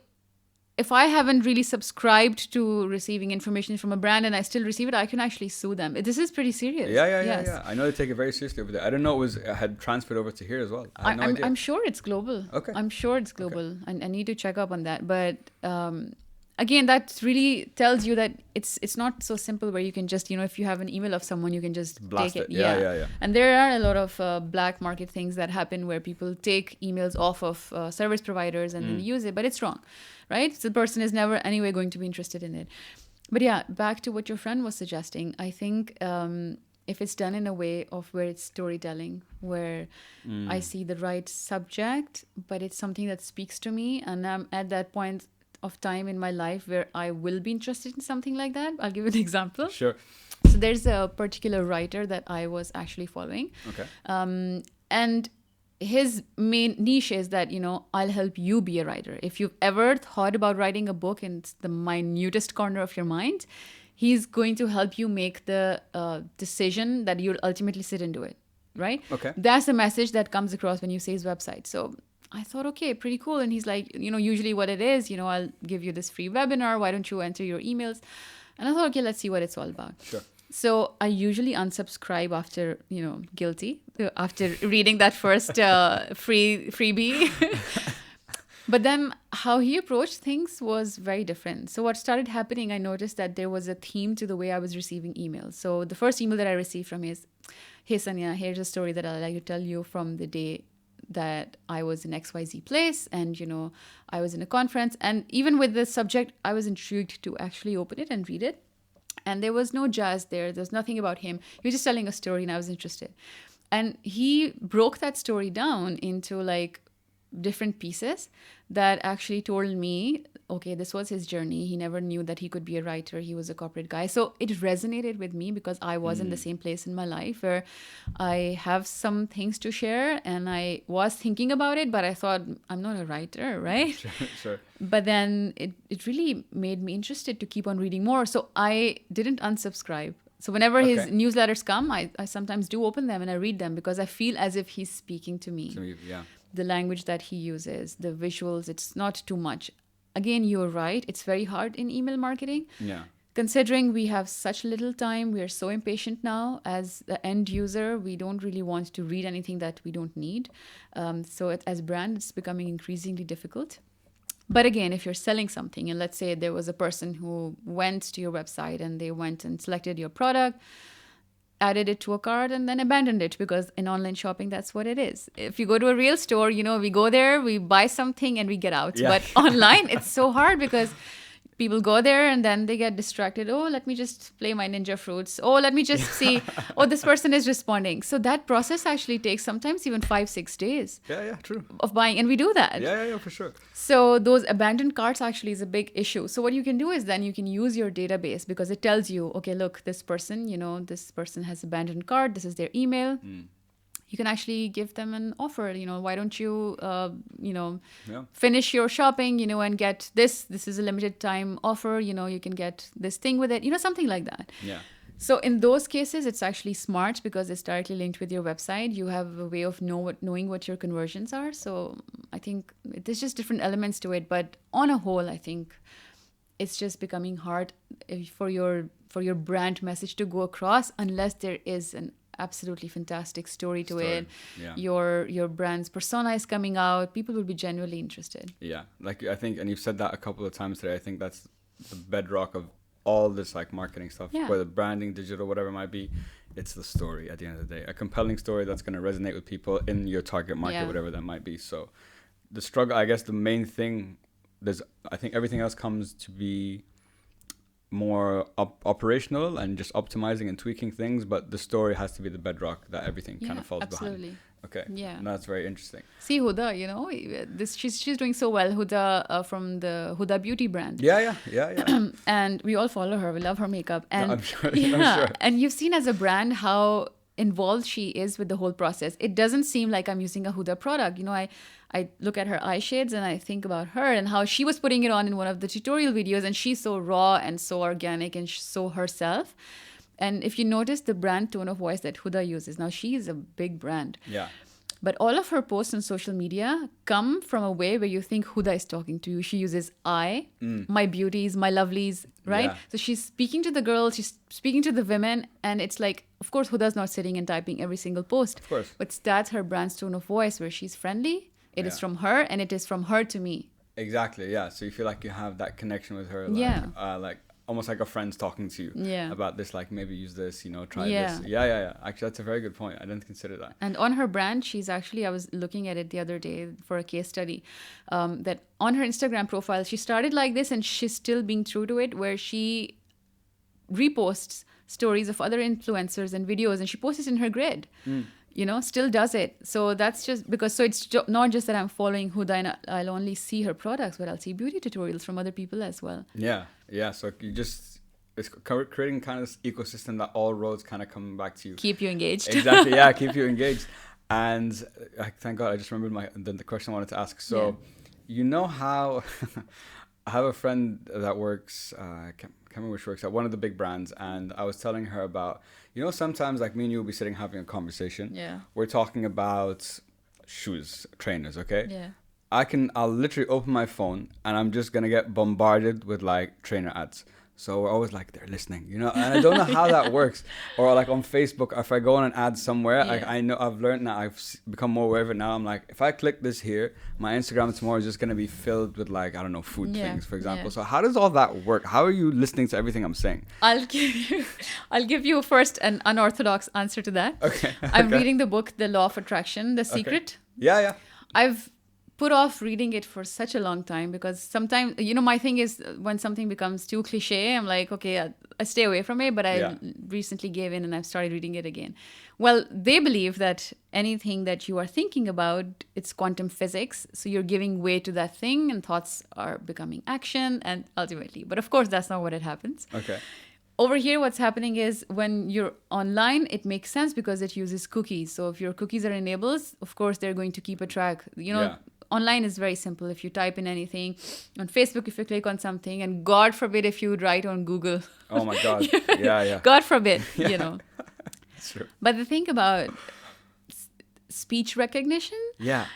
if I haven't really subscribed to receiving information from a brand and I still receive it, I can actually sue them. This is pretty serious. Yeah. I know they take it very seriously over there. I didn't know it had transferred over to here as well. I had no idea. I'm sure it's global. Okay. I'm sure it's global. I need to check up on that. But again, that really tells you that it's not so simple where you can just, if you have an email of someone, you can just Blast take it. it. Yeah. And there are a lot of black market things that happen where people take emails off of service providers and then use it, but it's wrong, right? So the person is never anyway going to be interested in it. But yeah, back to what your friend was suggesting, I think if it's done in a way of where it's storytelling, where I see the right subject, but it's something that speaks to me, and I'm at that point of time in my life where I will be interested in something like that. I'll give you an example. Sure. So there's a particular writer that I was actually following. Okay. And his main niche is that, I'll help you be a writer. If you've ever thought about writing a book in the minutest corner of your mind, he's going to help you make the decision that you'll ultimately sit and do it, right? Okay. That's the message that comes across when you say his website. So I thought, okay, pretty cool. And he's like, usually what it is, I'll give you this free webinar. Why don't you enter your emails? And I thought, okay, let's see what it's all about. Sure. So I usually unsubscribe after, guilty, after reading that first freebie. But then how he approached things was very different. So what started happening, I noticed that there was a theme to the way I was receiving emails. So the first email that I received from him is, hey, Saniya, here's a story that I'd like to tell you from the day that I was in XYZ place, and I was in a conference, and even with the subject, I was intrigued to actually open it and read it. And there was no jazz there's nothing about him. He was just telling a story, and I was interested. And he broke that story down into like different pieces that actually told me, okay, this was his journey. He never knew that he could be a writer. He was a corporate guy. So it resonated with me because I was in the same place in my life where I have some things to share, and I was thinking about it, but I thought, I'm not a writer, right? Sure. But then it really made me interested to keep on reading more. So I didn't unsubscribe. So whenever his newsletters come, I sometimes do open them and I read them because I feel as if he's speaking to me. Yeah. The language that he uses, the visuals, it's not too much. Again, you're right. It's very hard in email marketing. Yeah. Considering we have such little time, we are so impatient now. As the end user, we don't really want to read anything that we don't need. So as a brand, it's becoming increasingly difficult. But again, if you're selling something, and let's say there was a person who went to your website and they went and selected your product, added it to a cart, and then abandoned it, because in online shopping, that's what it is. If you go to a real store, we go there, we buy something and we get out. Yeah. But online, it's so hard because people go there and then they get distracted. Oh, let me just play my ninja fruits. Oh, let me just see. Oh, this person is responding. So that process actually takes sometimes even 5-6 days. Yeah, true. Of buying. And we do that. Yeah, for sure. So those abandoned carts actually is a big issue. So what you can do is then you can use your database, because it tells you, okay, look, this person, this person has abandoned cart. This is their email. You can actually give them an offer. Why don't you, finish your shopping, and get this. This is a limited time offer. You can get this thing with it. Something like that. Yeah. So in those cases, it's actually smart because it's directly linked with your website. You have a way of knowing what your conversions are. So I think there's just different elements to it. But on a whole, I think it's just becoming hard for your brand message to go across unless there is an absolutely fantastic story to it. Yeah. Your brand's persona is coming out. People will be genuinely interested. Yeah, I think, and you've said that a couple of times today. I think that's the bedrock of all this marketing stuff, whether branding, digital, whatever it might be. It's the story at the end of the day, a compelling story that's going to resonate with people in your target market, whatever that might be. So the struggle, I guess, the main thing, I think everything else comes to be more operational and just optimizing and tweaking things, but the story has to be the bedrock that everything kind of falls behind. Okay. Yeah. And that's very interesting. See Huda, you know, this she's doing so well. Huda from the Huda Beauty brand. Yeah. And we all follow her. We love her makeup. No, And I'm sure. yeah, I'm sure. and you've seen as a brand how involved she is with the whole process. It doesn't seem like I'm using a Huda product. You know, I look at her eye shades and I think about her and how she was putting it on in one of the tutorial videos, and she's so raw and so organic and so herself. And if you notice the brand tone of voice that Huda uses, now she is a big brand. Yeah. But all of her posts on social media come from a way where you think Huda is talking to you. She uses I, my beauties, my lovelies, right? Yeah. So she's speaking to the girls, she's speaking to the women, and it's like, of course, Huda's not sitting and typing every single post. Of course. But that's her brand's tone of voice, where she's friendly. It is Yeah. from her, and it is from her to me. Exactly. Yeah. So you feel like you have that connection with her. Like, Yeah. like almost like a friend's talking to you. Yeah. About this, like maybe use this, try Yeah. this. Yeah. Actually, that's a very good point. I didn't consider that. And on her brand, she's actually, I was looking at it the other day for a case study, that on her Instagram profile, she started like this and she's still being true to it, where she reposts stories of other influencers and videos and she posts it in her grid. Still does it. So that's just because, so it's not just that I'm following Huda and I'll only see her products, but I'll see beauty tutorials from other people as well. Yeah. So it's creating kind of this ecosystem that all roads kind of come back to you. Keep you engaged. Exactly. Yeah. Keep you engaged. And thank God I just remembered the question I wanted to ask. So, you know how I have a friend that works, I can't remember where she works at, one of the big brands. And I was telling her about, sometimes like me and you will be sitting having a conversation. Yeah. We're talking about shoes, trainers, okay? Yeah. I'll literally open my phone and I'm just going to get bombarded with like trainer ads. So we're always like, they're listening, and I don't know how that works. Or like on Facebook, if I go on an ad somewhere, like I know I've learned now, become more aware of it now. I'm like, if I click this here, my Instagram tomorrow is just going to be filled with like, I don't know, food things, for example. Yeah. So how does all that work? How are you listening to everything I'm saying? I'll give you first an unorthodox answer to that. Okay. I'm reading the book, The Law of Attraction, The Secret. Yeah. I've put off reading it for such a long time because sometimes, my thing is when something becomes too cliche, I'm like, okay, I stay away from it. But I recently gave in and I've started reading it again. Well, they believe that anything that you are thinking about, it's quantum physics. So you're giving way to that thing and thoughts are becoming action and ultimately. But of course, that's not what it happens. Okay. Over here, what's happening is when you're online, it makes sense because it uses cookies. So if your cookies are enabled, of course, they're going to keep a track. Online is very simple. If you type in anything on Facebook, if you click on something, and God forbid if you would write on Google. Oh my God. Yeah. God forbid, That's true. But the thing about speech recognition,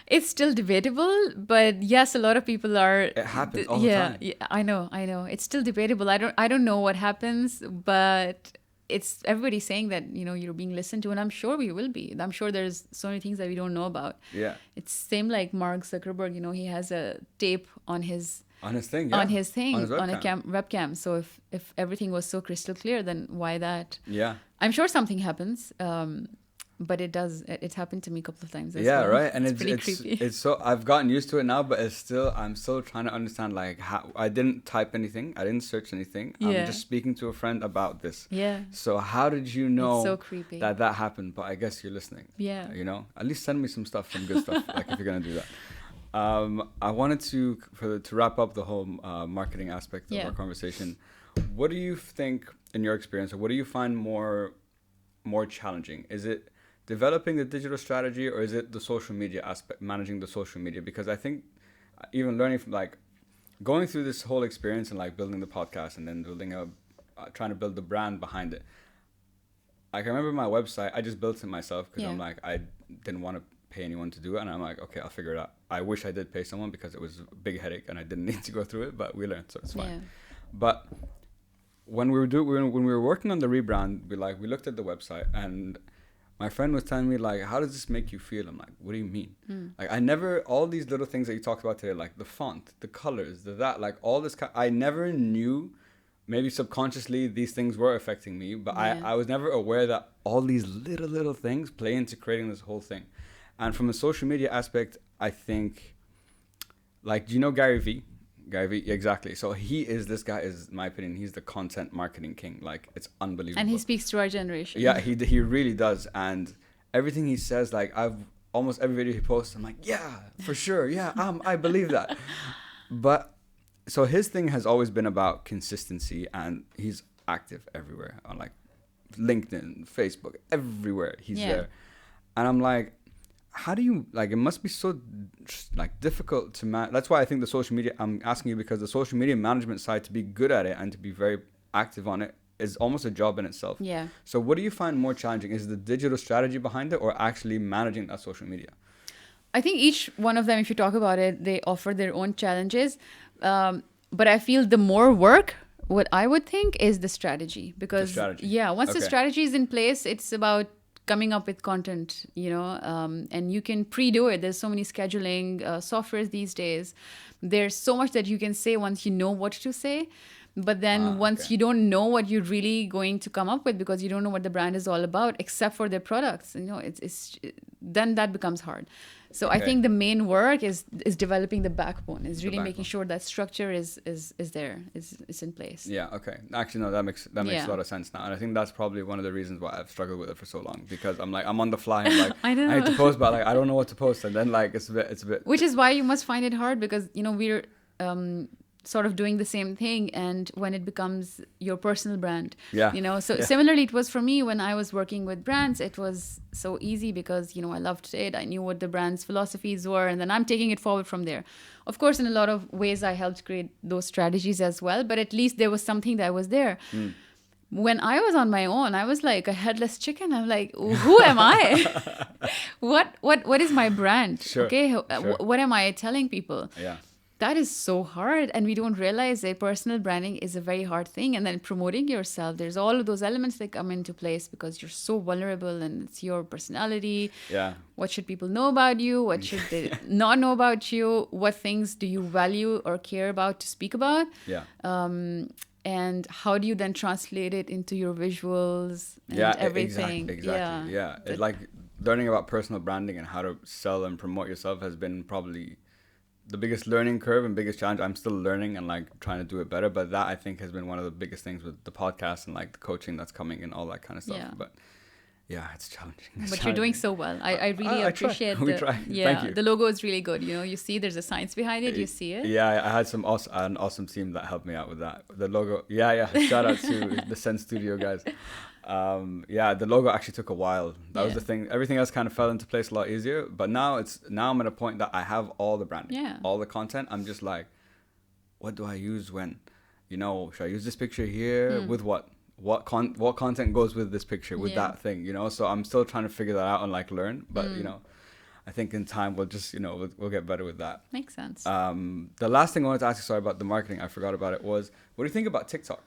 it's still debatable. But yes, a lot of people are. It happens all the time. Yeah, I know. It's still debatable. I don't know what happens, but it's everybody saying that you're being listened to, and I'm sure we will be. I'm sure there's so many things that we don't know about. Yeah. It's same like Mark Zuckerberg. He has a tape on his thing, on his webcam. webcam. So if everything was so crystal clear, then why that? Yeah. I'm sure something happens. But it's happened to me a couple of times as well. Right. And it's pretty creepy. It's so, I've gotten used to it now, but I'm still trying to understand like how I didn't type anything. I didn't search anything. I'm just speaking to a friend about this. Yeah. So how did you know it's so creepy. that happened? But I guess you're listening. Yeah. At least send me some stuff, some good stuff, like if you're going to do that. I wanted to wrap up the whole marketing aspect of our conversation. What do you think, in your experience, or what do you find more challenging? Is it developing the digital strategy, or is it the social media aspect, managing the social media? Because I think even learning from like going through this whole experience and like building the podcast and then trying to build the brand behind it. I can remember my website, I just built it myself because I'm like, I didn't want to pay anyone to do it. And I'm like, okay, I'll figure it out. I wish I did pay someone because it was a big headache and I didn't need to go through it, but we learned, so it's fine. Yeah. But when we were working on the rebrand, we looked at the website and my friend was telling me, like, how does this make you feel? I'm like, what do you mean? Like, all these little things that you talked about today, like the font, the colors, like all this, I never knew, maybe subconsciously these things were affecting me, but I was never aware that all these little things play into creating this whole thing. And from a social media aspect, I think, like, do you know Gary Vee? Gary Vee, exactly. So this guy is, in my opinion, he's the content marketing king. Like, it's unbelievable. And he speaks to our generation. Yeah, he really does. And everything he says, like, almost every video he posts, I'm like, yeah, for sure. Yeah, I believe that. But so his thing has always been about consistency, and he's active everywhere on like LinkedIn, Facebook, everywhere he's there. And I'm like, how do you, like, it must be so like difficult to manage. That's why I think the social media, I'm asking you, because the social media management side, to be good at it and to be very active on it, is almost a job in itself. Yeah. So what do you find more challenging? Is the digital strategy behind it, or actually managing that social media? I think each one of them, if you talk about it, they offer their own challenges. But I feel the more work, what I would think is the strategy. Because, once the strategy is in place, it's about coming up with content, and you can pre-do it. There's so many scheduling softwares these days. There's so much that you can say once you know what to say. But then once you don't know what you're really going to come up with, because you don't know what the brand is all about, except for their products, it's then that becomes hard. So I think the main work is developing the backbone, is really making sure that structure is there, is in place. Yeah. Okay. Actually, no, that makes a lot of sense now, and I think that's probably one of the reasons why I've struggled with it for so long, because I'm on the fly, and like I need to post, but like I don't know what to post, and then like it's a bit. Which is why you must find it hard, because we're sort of doing the same thing, and when it becomes your personal brand, similarly it was for me when I was working with brands. It was so easy because I loved it, I knew what the brand's philosophies were, and then I'm taking it forward from there. Of course, in a lot of ways I helped create those strategies as well, but at least there was something that was there. When I was on my own, I was like a headless chicken. I'm like, who am I? what is my brand? Sure. What am I telling people? Yeah. That is so hard, and we don't realize that personal branding is a very hard thing. And then promoting yourself, there's all of those elements that come into place, because you're so vulnerable, and it's your personality. Yeah. What should people know about you? What should they not know about you? What things do you value or care about to speak about? Yeah. And how do you then translate it into your visuals and everything? Exactly. Yeah. It's like learning about personal branding and how to sell and promote yourself has been probably the biggest learning curve and biggest challenge. I'm still learning and like trying to do it better, but that I think has been one of the biggest things with the podcast and like the coaching that's coming and all that kind of stuff. Yeah. But yeah, it's challenging. But you're doing so well. I really appreciate we try. Thank you. The logo is really good. You see there's a science behind it. You see it. Yeah, I had an awesome team that helped me out with that. The logo. Yeah. Shout out to the Sen Studio guys. The logo actually took a while. That was the thing. Everything else kind of fell into place a lot easier. But now I'm at a point that I have all the branding, all the content. I'm just like, what do I use when? Should I use this picture here with what? What content goes with this picture with that thing? So I'm still trying to figure that out and like learn. But I think in time we'll just we'll get better with that. Makes sense. The last thing I wanted to ask you, sorry about the marketing, I forgot about it, was what do you think about TikTok?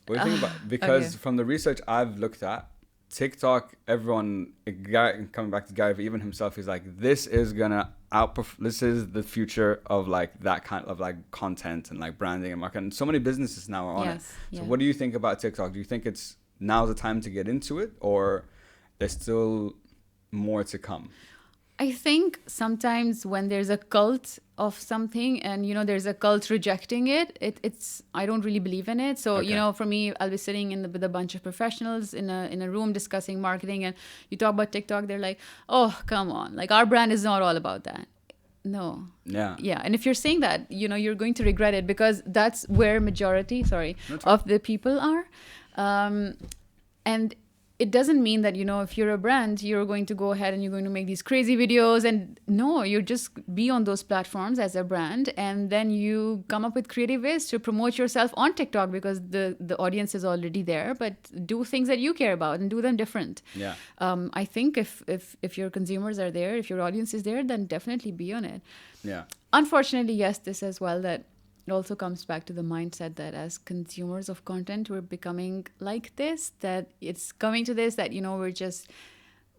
What do you think about, because from the research I've looked at, TikTok, everyone, coming back to Gary Vee, even himself, he's like, this is gonna this is the future of like that kind of like content and like branding and marketing. And so many businesses now are on it. So what do you think about TikTok? Do you think it's now the time to get into it, or there's still more to come? I think sometimes when there's a cult of something and, there's a cult rejecting it, it's I don't really believe in it. So, for me, I'll be sitting with a bunch of professionals in a room discussing marketing, and you talk about TikTok, they're like, oh, come on. Like, our brand is not all about that. No. Yeah. Yeah. And if you're saying that, you're going to regret it, because that's where majority, of the people are. And it doesn't mean that, if you're a brand, you're going to go ahead and you're going to make these crazy videos. And no, you just be on those platforms as a brand, and then you come up with creative ways to promote yourself on TikTok, because the audience is already there. But do things that you care about and do them different. Yeah. I think if your consumers are there, if your audience is there, then definitely be on it. Yeah. Unfortunately, yes, this as well, that it also comes back to the mindset that as consumers of content, we're becoming like this, that it's coming to this, that, we're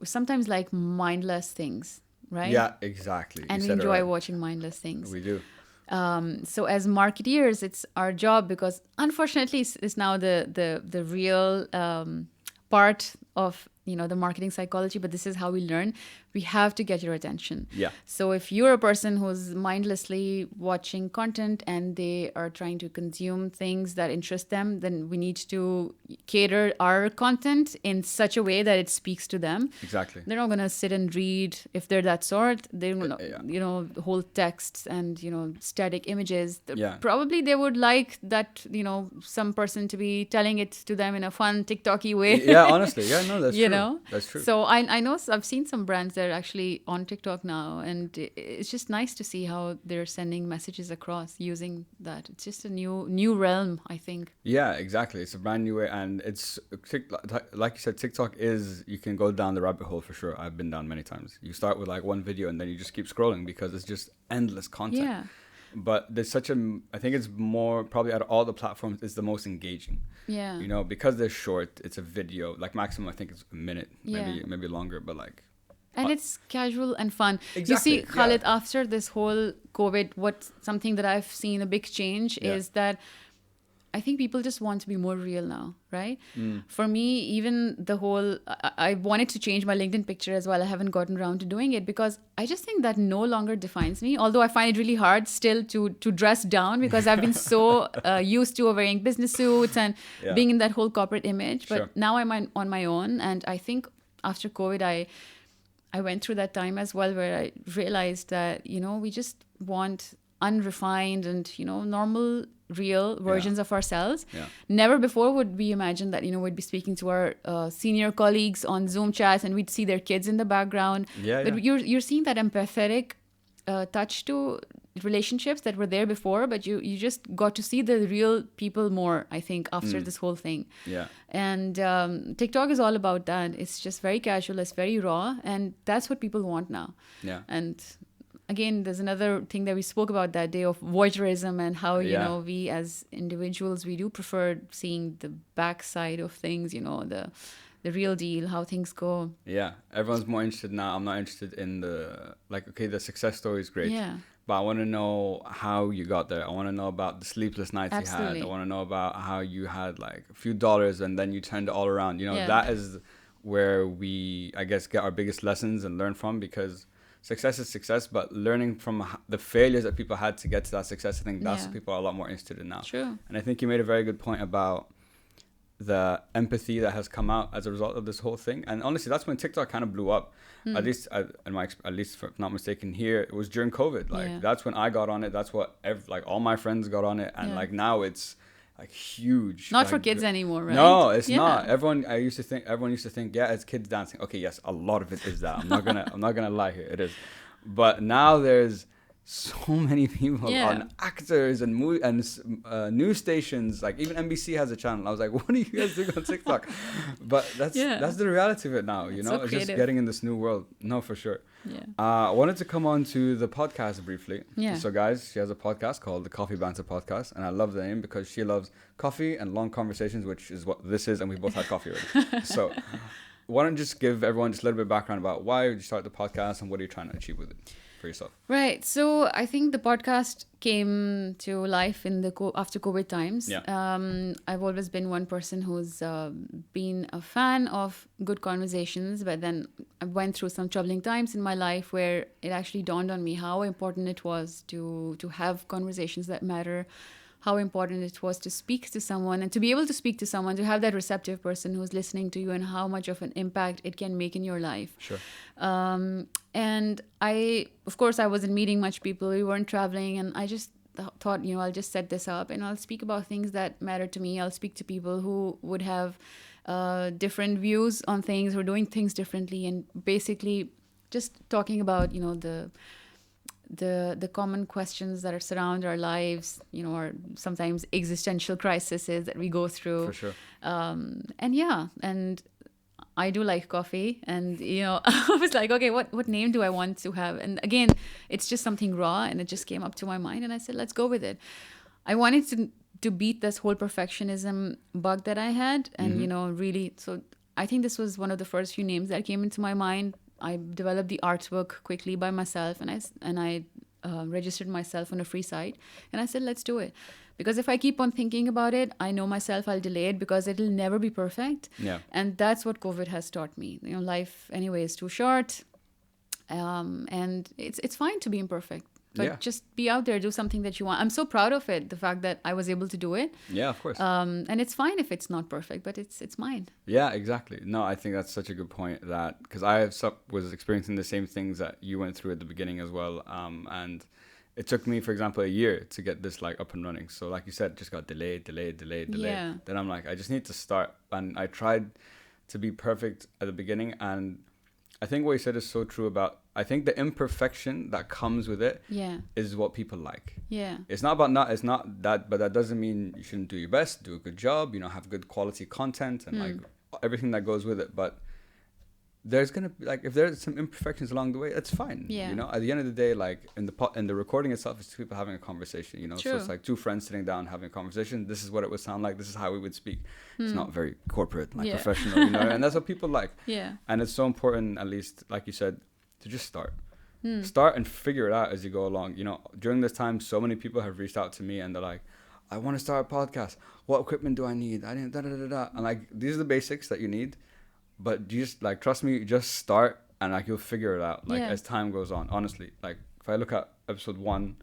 sometimes like mindless things, right? Yeah, exactly. And we enjoy watching mindless things. We do. So as marketeers, it's our job, because unfortunately it's now the real part of, the marketing psychology, but this is how we learn. We have to get your attention. Yeah. So if you're a person who's mindlessly watching content and they are trying to consume things that interest them, then we need to cater our content in such a way that it speaks to them. Exactly. They're not going to sit and read if they're that sort. They're going to, whole texts and, static images. Probably they would like that, some person to be telling it to them in a fun TikTok-y way. Yeah, honestly. Yeah, no, that's true. That's true. So I know I've seen some brands that are actually on TikTok now, and it's just nice to see how they're sending messages across using that. It's just a new realm, I think. Yeah, exactly. It's a brand new way, and it's like you said, TikTok is, you can go down the rabbit hole for sure. I've been down many times. You start with like one video and then you just keep scrolling because it's just endless content. Yeah. But there's I think it's more, probably out of all the platforms, it's the most engaging. Yeah. Because they're short, it's a video, like maximum I think it's a minute, maybe longer, but like. And it's casual and fun. Exactly. You see, Khalid, after this whole COVID, something that I've seen a big change is that I think people just want to be more real now, right? For me, even the whole, I wanted to change my LinkedIn picture as well. I haven't gotten around to doing it because I just think that no longer defines me. Although I find it really hard still to dress down because I've been so used to wearing business suits and being in that whole corporate image. But now I'm on my own. And I think after COVID, I went through that time as well where I realized that, we just want unrefined and, normal, real versions of ourselves. Never before would we imagine that, we'd be speaking to our senior colleagues on Zoom chats and we'd see their kids in the background. But you're seeing that empathetic touch to relationships that were there before, but you just got to see the real people more, I think, after this whole thing. And TikTok is all about that. It's just very casual, it's very raw, and that's what people want now. And again, there's another thing that we spoke about that day of voyeurism and how, we as individuals, we do prefer seeing the backside of things, the real deal, how things go. Yeah. Everyone's more interested now. I'm not interested in the success story is great. But I want to know how you got there. I want to know about the sleepless nights you had. I want to know about how you had like a few dollars and then you turned it all around. That is where we, I guess, get our biggest lessons and learn from, because success is success, but learning from the failures that people had to get to that success, I think that's what people are a lot more interested in now. True. And I think you made a very good point about the empathy that has come out as a result of this whole thing. And honestly, that's when TikTok kind of blew up. At least, at least, if I'm not mistaken, here it was during COVID. That's when I got on it. That's what all my friends got on it, and now it's like huge. Not for kids anymore, right? No, it's not. Everyone used to think, it's kids dancing. Okay, yes, a lot of it is that. I'm not gonna lie here. It is, but now there's so many people on actors and news stations. Like even NBC has a channel. I was like, what are you guys doing on TikTok? But that's the reality of it now. It's so just getting in this new world. No, for sure. I wanted to come on to the podcast briefly. So guys, she has a podcast called the Coffee Banter Podcast, and I love the name because she loves coffee and long conversations, which is what this is, and we both had coffee already. So why don't you just give everyone just a little bit of background about why you started the podcast and what are you trying to achieve with it for yourself? Right. So I think the podcast came to life in the after COVID times. I've always been one person who's been a fan of good conversations, but then I went through some troubling times in my life where it actually dawned on me how important it was to have conversations that matter, how important it was to speak to someone and to be able to speak to someone, to have that receptive person who's listening to you, and how much of an impact it can make in your life. Sure. And I wasn't meeting much people. We weren't traveling. And I just thought, I'll just set this up and I'll speak about things that matter to me. I'll speak to people who would have different views on things or doing things differently. And basically just talking about, the common questions that surround our lives, or sometimes existential crises that we go through. For sure. And I do like coffee, and I was like, okay, what name do I want to have? And again, it's just something raw, and it just came up to my mind, and I said, let's go with it. I wanted to beat this whole perfectionism bug that I had, and really. So I think this was one of the first few names that came into my mind. I developed the artwork quickly by myself, and I registered myself on a free site. And I said, let's do it. Because if I keep on thinking about it, I know myself I'll delay it because it'll never be perfect. Yeah. And that's what COVID has taught me. Life anyway is too short. And it's fine to be imperfect. But just be out there, do something that you want. I'm so proud of it, the fact that I was able to do it. Yeah, of course. And it's fine if it's not perfect, but it's mine. Yeah, exactly. No, I think that's such a good point, that because was experiencing the same things that you went through at the beginning as well. And it took me, for example, a year to get this like up and running. So like you said, just got delayed. Yeah. Then I'm like, I just need to start. And I tried to be perfect at the beginning. And I think what you said is so true about, I think the imperfection that comes with it is what people like. Yeah. It's not that, but that doesn't mean you shouldn't do your best, do a good job, have good quality content and like everything that goes with it. But there's going to be like, if there's some imperfections along the way, that's fine. Yeah. At the end of the day, like in the recording itself, it's two people having a conversation, True. So it's like two friends sitting down having a conversation. This is what it would sound like. This is how we would speak. It's not very corporate, like professional, and that's what people like. Yeah. And it's so important, at least, like you said, to just start. Start and figure it out as you go along. During this time, so many people have reached out to me and they're like, I want to start a podcast. What equipment do I need? I need And like, these are the basics that you need. But just like, trust me, just start and like you'll figure it out. Like as time goes on, honestly, like if I look at episode 1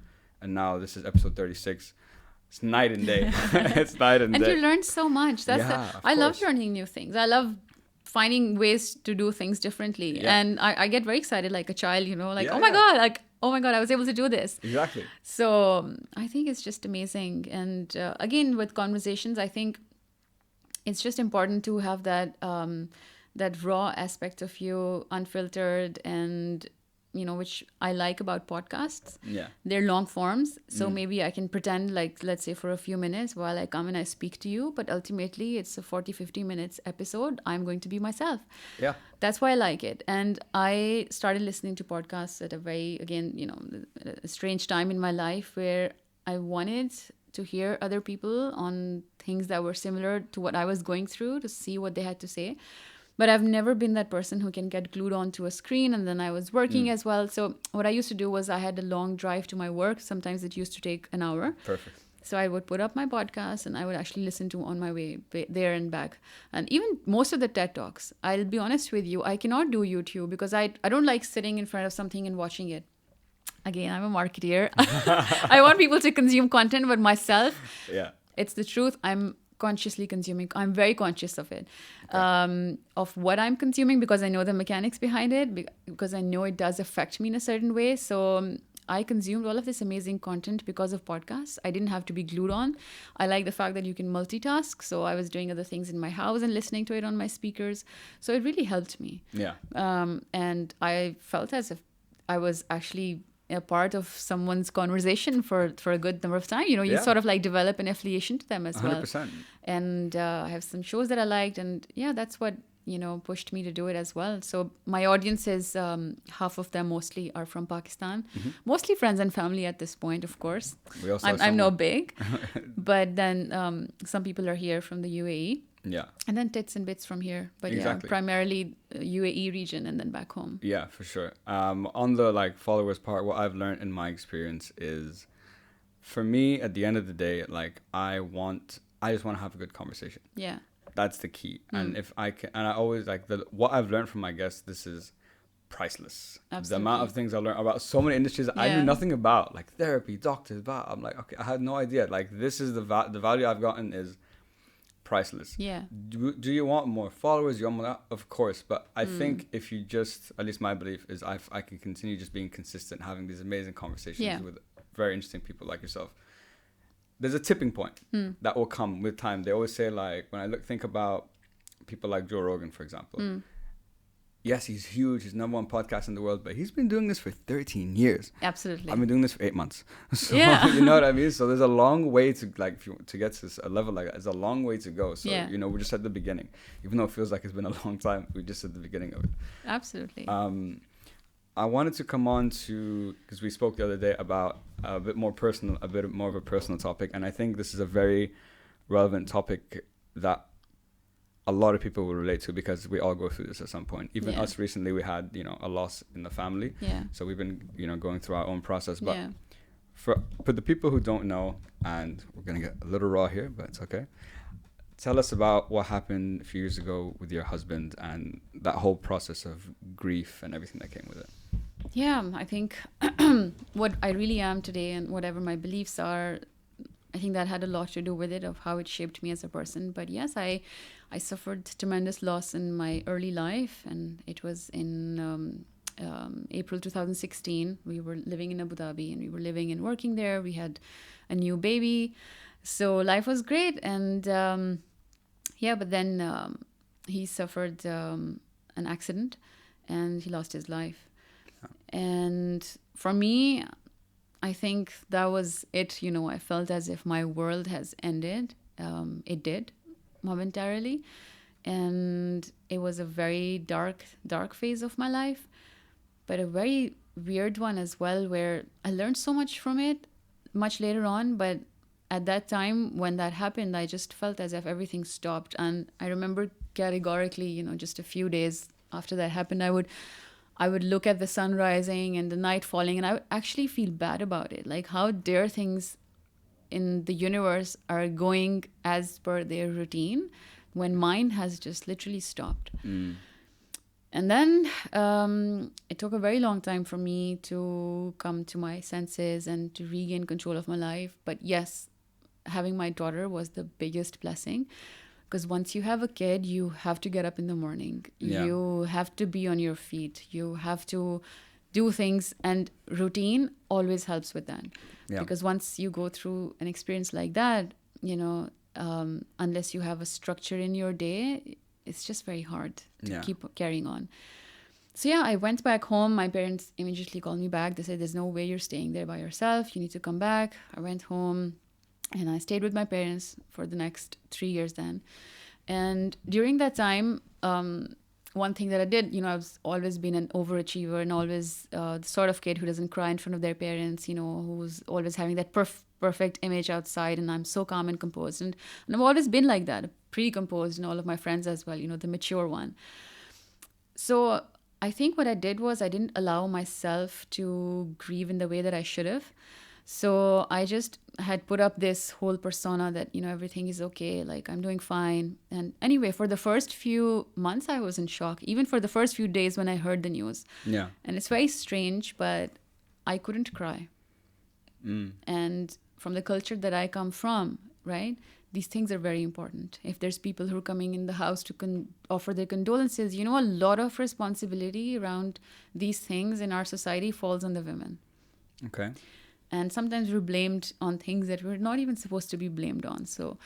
and now this is episode 36, it's night and day. It's night and day. And you learn so much. I love learning new things. I love finding ways to do things differently. Yeah. And I get very excited like a child, like, Yeah, oh my God, I was able to do this. Exactly. So I think it's just amazing. And again, with conversations, I think it's just important to have that raw aspect of you, unfiltered, and which I like about podcasts. Yeah. They're long forms, so maybe I can pretend like, let's say, for a few minutes while I come and I speak to you, but ultimately it's a 40-50 minutes episode. I'm going to be myself. Yeah. That's why I like it. And I started listening to podcasts at a very, again, a strange time in my life where I wanted to hear other people on things that were similar to what I was going through, to see what they had to say. But I've never been that person who can get glued onto a screen. And then I was working as well. So what I used to do was I had a long drive to my work. Sometimes it used to take an hour. Perfect. So I would put up my podcast and I would actually listen to on my way there and back. And even most of the TED Talks, I'll be honest with you, I cannot do YouTube because I don't like sitting in front of something and watching it. Again, I'm a marketeer. I want people to consume content, but myself, it's the truth. I'm consciously consuming. I'm very conscious of it, of what I'm consuming, because I know the mechanics behind it, because I know it does affect me in a certain way. So I consumed all of this amazing content because of podcasts. I didn't have to be glued on. I like the fact that you can multitask. So I was doing other things in my house and listening to it on my speakers. So it really helped me. Yeah. And I felt as if I was actually a part of someone's conversation for a good number of time. You sort of like develop an affiliation to them as 100%. well. And I have some shows that I liked, and that's what pushed me to do it as well. So my audience is half of them mostly are from Pakistan, mostly friends and family at this point, of course. We also I'm no big, but then some people are here from the UAE. Yeah. And then tits and bits from here. But exactly. Primarily UAE region and then back home. Yeah, for sure. On the like followers part, what I've learned in my experience is, for me, at the end of the day, like I just want to have a good conversation. Yeah. That's the key. And if I can, and I always like what I've learned from my guests, this is priceless. Absolutely. The amount of things I learned about so many industries that I knew nothing about, like therapy, doctors, but I'm like, okay, I had no idea. Like this is the value I've gotten is priceless. Yeah. Do you want more followers? You want more? Of course. But I think if you just, at least my belief is I can continue just being consistent, having these amazing conversations with very interesting people like yourself. There's a tipping point that will come with time. They always say, like, when I think about people like Joe Rogan, for example, yes, he's huge. He's #1 podcast in the world, but he's been doing this for 13 years. Absolutely. I've been doing this for 8 months. So, you know what I mean? So there's a long way to, like, to get to a level like that. It's a long way to go. So, we're just at the beginning. Even though it feels like it's been a long time, we're just at the beginning of it. Absolutely. I wanted to come on to, because we spoke the other day about a bit more of a personal topic. And I think this is a very relevant topic that a lot of people will relate to, because we all go through this at some point. Even Yeah. us recently, we had, a loss in the family. Yeah. So we've been, going through our own process. But Yeah. for the people who don't know, and we're going to get a little raw here, but it's okay. Tell us about what happened a few years ago with your husband and that whole process of grief and everything that came with it. Yeah, I think what I really am today and whatever my beliefs are, I think that had a lot to do with it, of how it shaped me as a person. But yes, I suffered tremendous loss in my early life, and it was in April 2016. We were living in Abu Dhabi, and we were living and working there. We had a new baby, so life was great. And yeah, but then he suffered an accident, and he lost his life. And for me, I think that was it. I felt as if my world has ended. It did, momentarily. And it was a very dark, dark phase of my life, but a very weird one as well, where I learned so much from it much later on. But at that time, when that happened, I just felt as if everything stopped. And I remember categorically, just a few days after that happened, I would look at the sun rising and the night falling, and I would actually feel bad about it. Like, how dare things in the universe are going as per their routine when mine has just literally stopped. And then it took a very long time for me to come to my senses and to regain control of my life. But yes, having my daughter was the biggest blessing. Because once you have a kid, you have to get up in the morning. Yeah. You have to be on your feet. You have to do things. And routine always helps with that. Yeah. Because once you go through an experience like that, unless you have a structure in your day, it's just very hard to keep carrying on. So yeah, I went back home. My parents immediately called me back. They said, there's no way you're staying there by yourself. You need to come back. I went home. And I stayed with my parents for the next 3 years then. And during that time, one thing that I did, I've always been an overachiever and always the sort of kid who doesn't cry in front of their parents, who's always having that perfect image outside. And I'm so calm and composed. And I've always been like that, pretty composed, and all of my friends as well, the mature one. So I think what I did was I didn't allow myself to grieve in the way that I should have. So I just had put up this whole persona that, everything is okay, like I'm doing fine. And anyway, for the first few months, I was in shock, even for the first few days when I heard the news. Yeah. And it's very strange, but I couldn't cry. And from the culture that I come from, right, these things are very important. If there's people who are coming in the house to offer their condolences, a lot of responsibility around these things in our society falls on the women. Okay. And sometimes we're blamed on things that we're not even supposed to be blamed on. So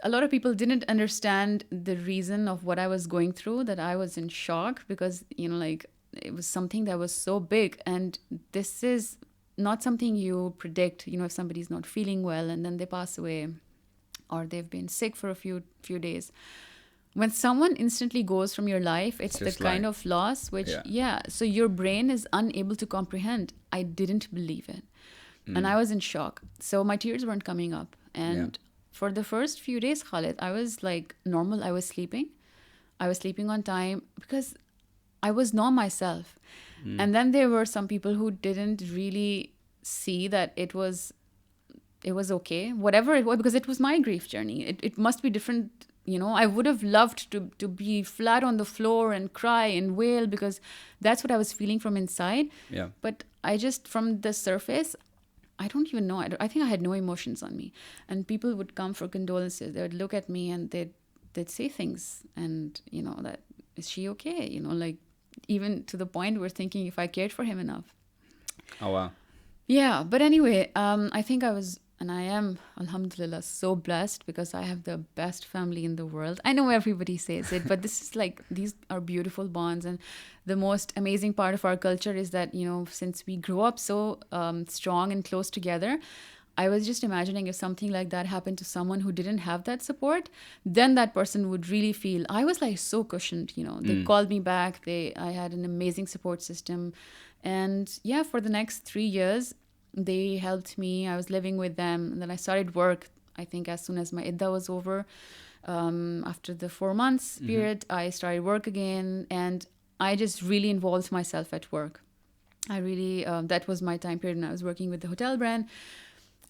a lot of people didn't understand the reason of what I was going through, that I was in shock because, it was something that was so big. And this is not something you predict, if somebody's not feeling well and then they pass away or they've been sick for a few days. When someone instantly goes from your life, it's the kind of loss which, so your brain is unable to comprehend. I didn't believe it. And I was in shock. So my tears weren't coming up. And for the first few days, Khalid, I was like normal. I was sleeping. I was sleeping on time because I was not myself. And then there were some people who didn't really see that it was okay, whatever it was, because it was my grief journey. It must be different. I would have loved to be flat on the floor and cry and wail because that's what I was feeling from inside. Yeah. But I just, from the surface, I don't even know. I think I had no emotions on me. And people would come for condolences. They would look at me and they'd say things. And, that, is she okay? Even to the point we're thinking if I cared for him enough. Oh, wow. Yeah. But anyway, I think I was, and I am, alhamdulillah, so blessed because I have the best family in the world. I know everybody says it, but this is these are beautiful bonds. And the most amazing part of our culture is that, since we grew up so strong and close together, I was just imagining if something like that happened to someone who didn't have that support, then that person would really feel, I was so cushioned, they called me back. I had an amazing support system. And yeah, for the next 3 years, they helped me. I was living with them. And then I started work, I think, as soon as my idda was over. After the 4 months period, I started work again, and I just really involved myself at work. I really, that was my time period when I was working with the hotel brand.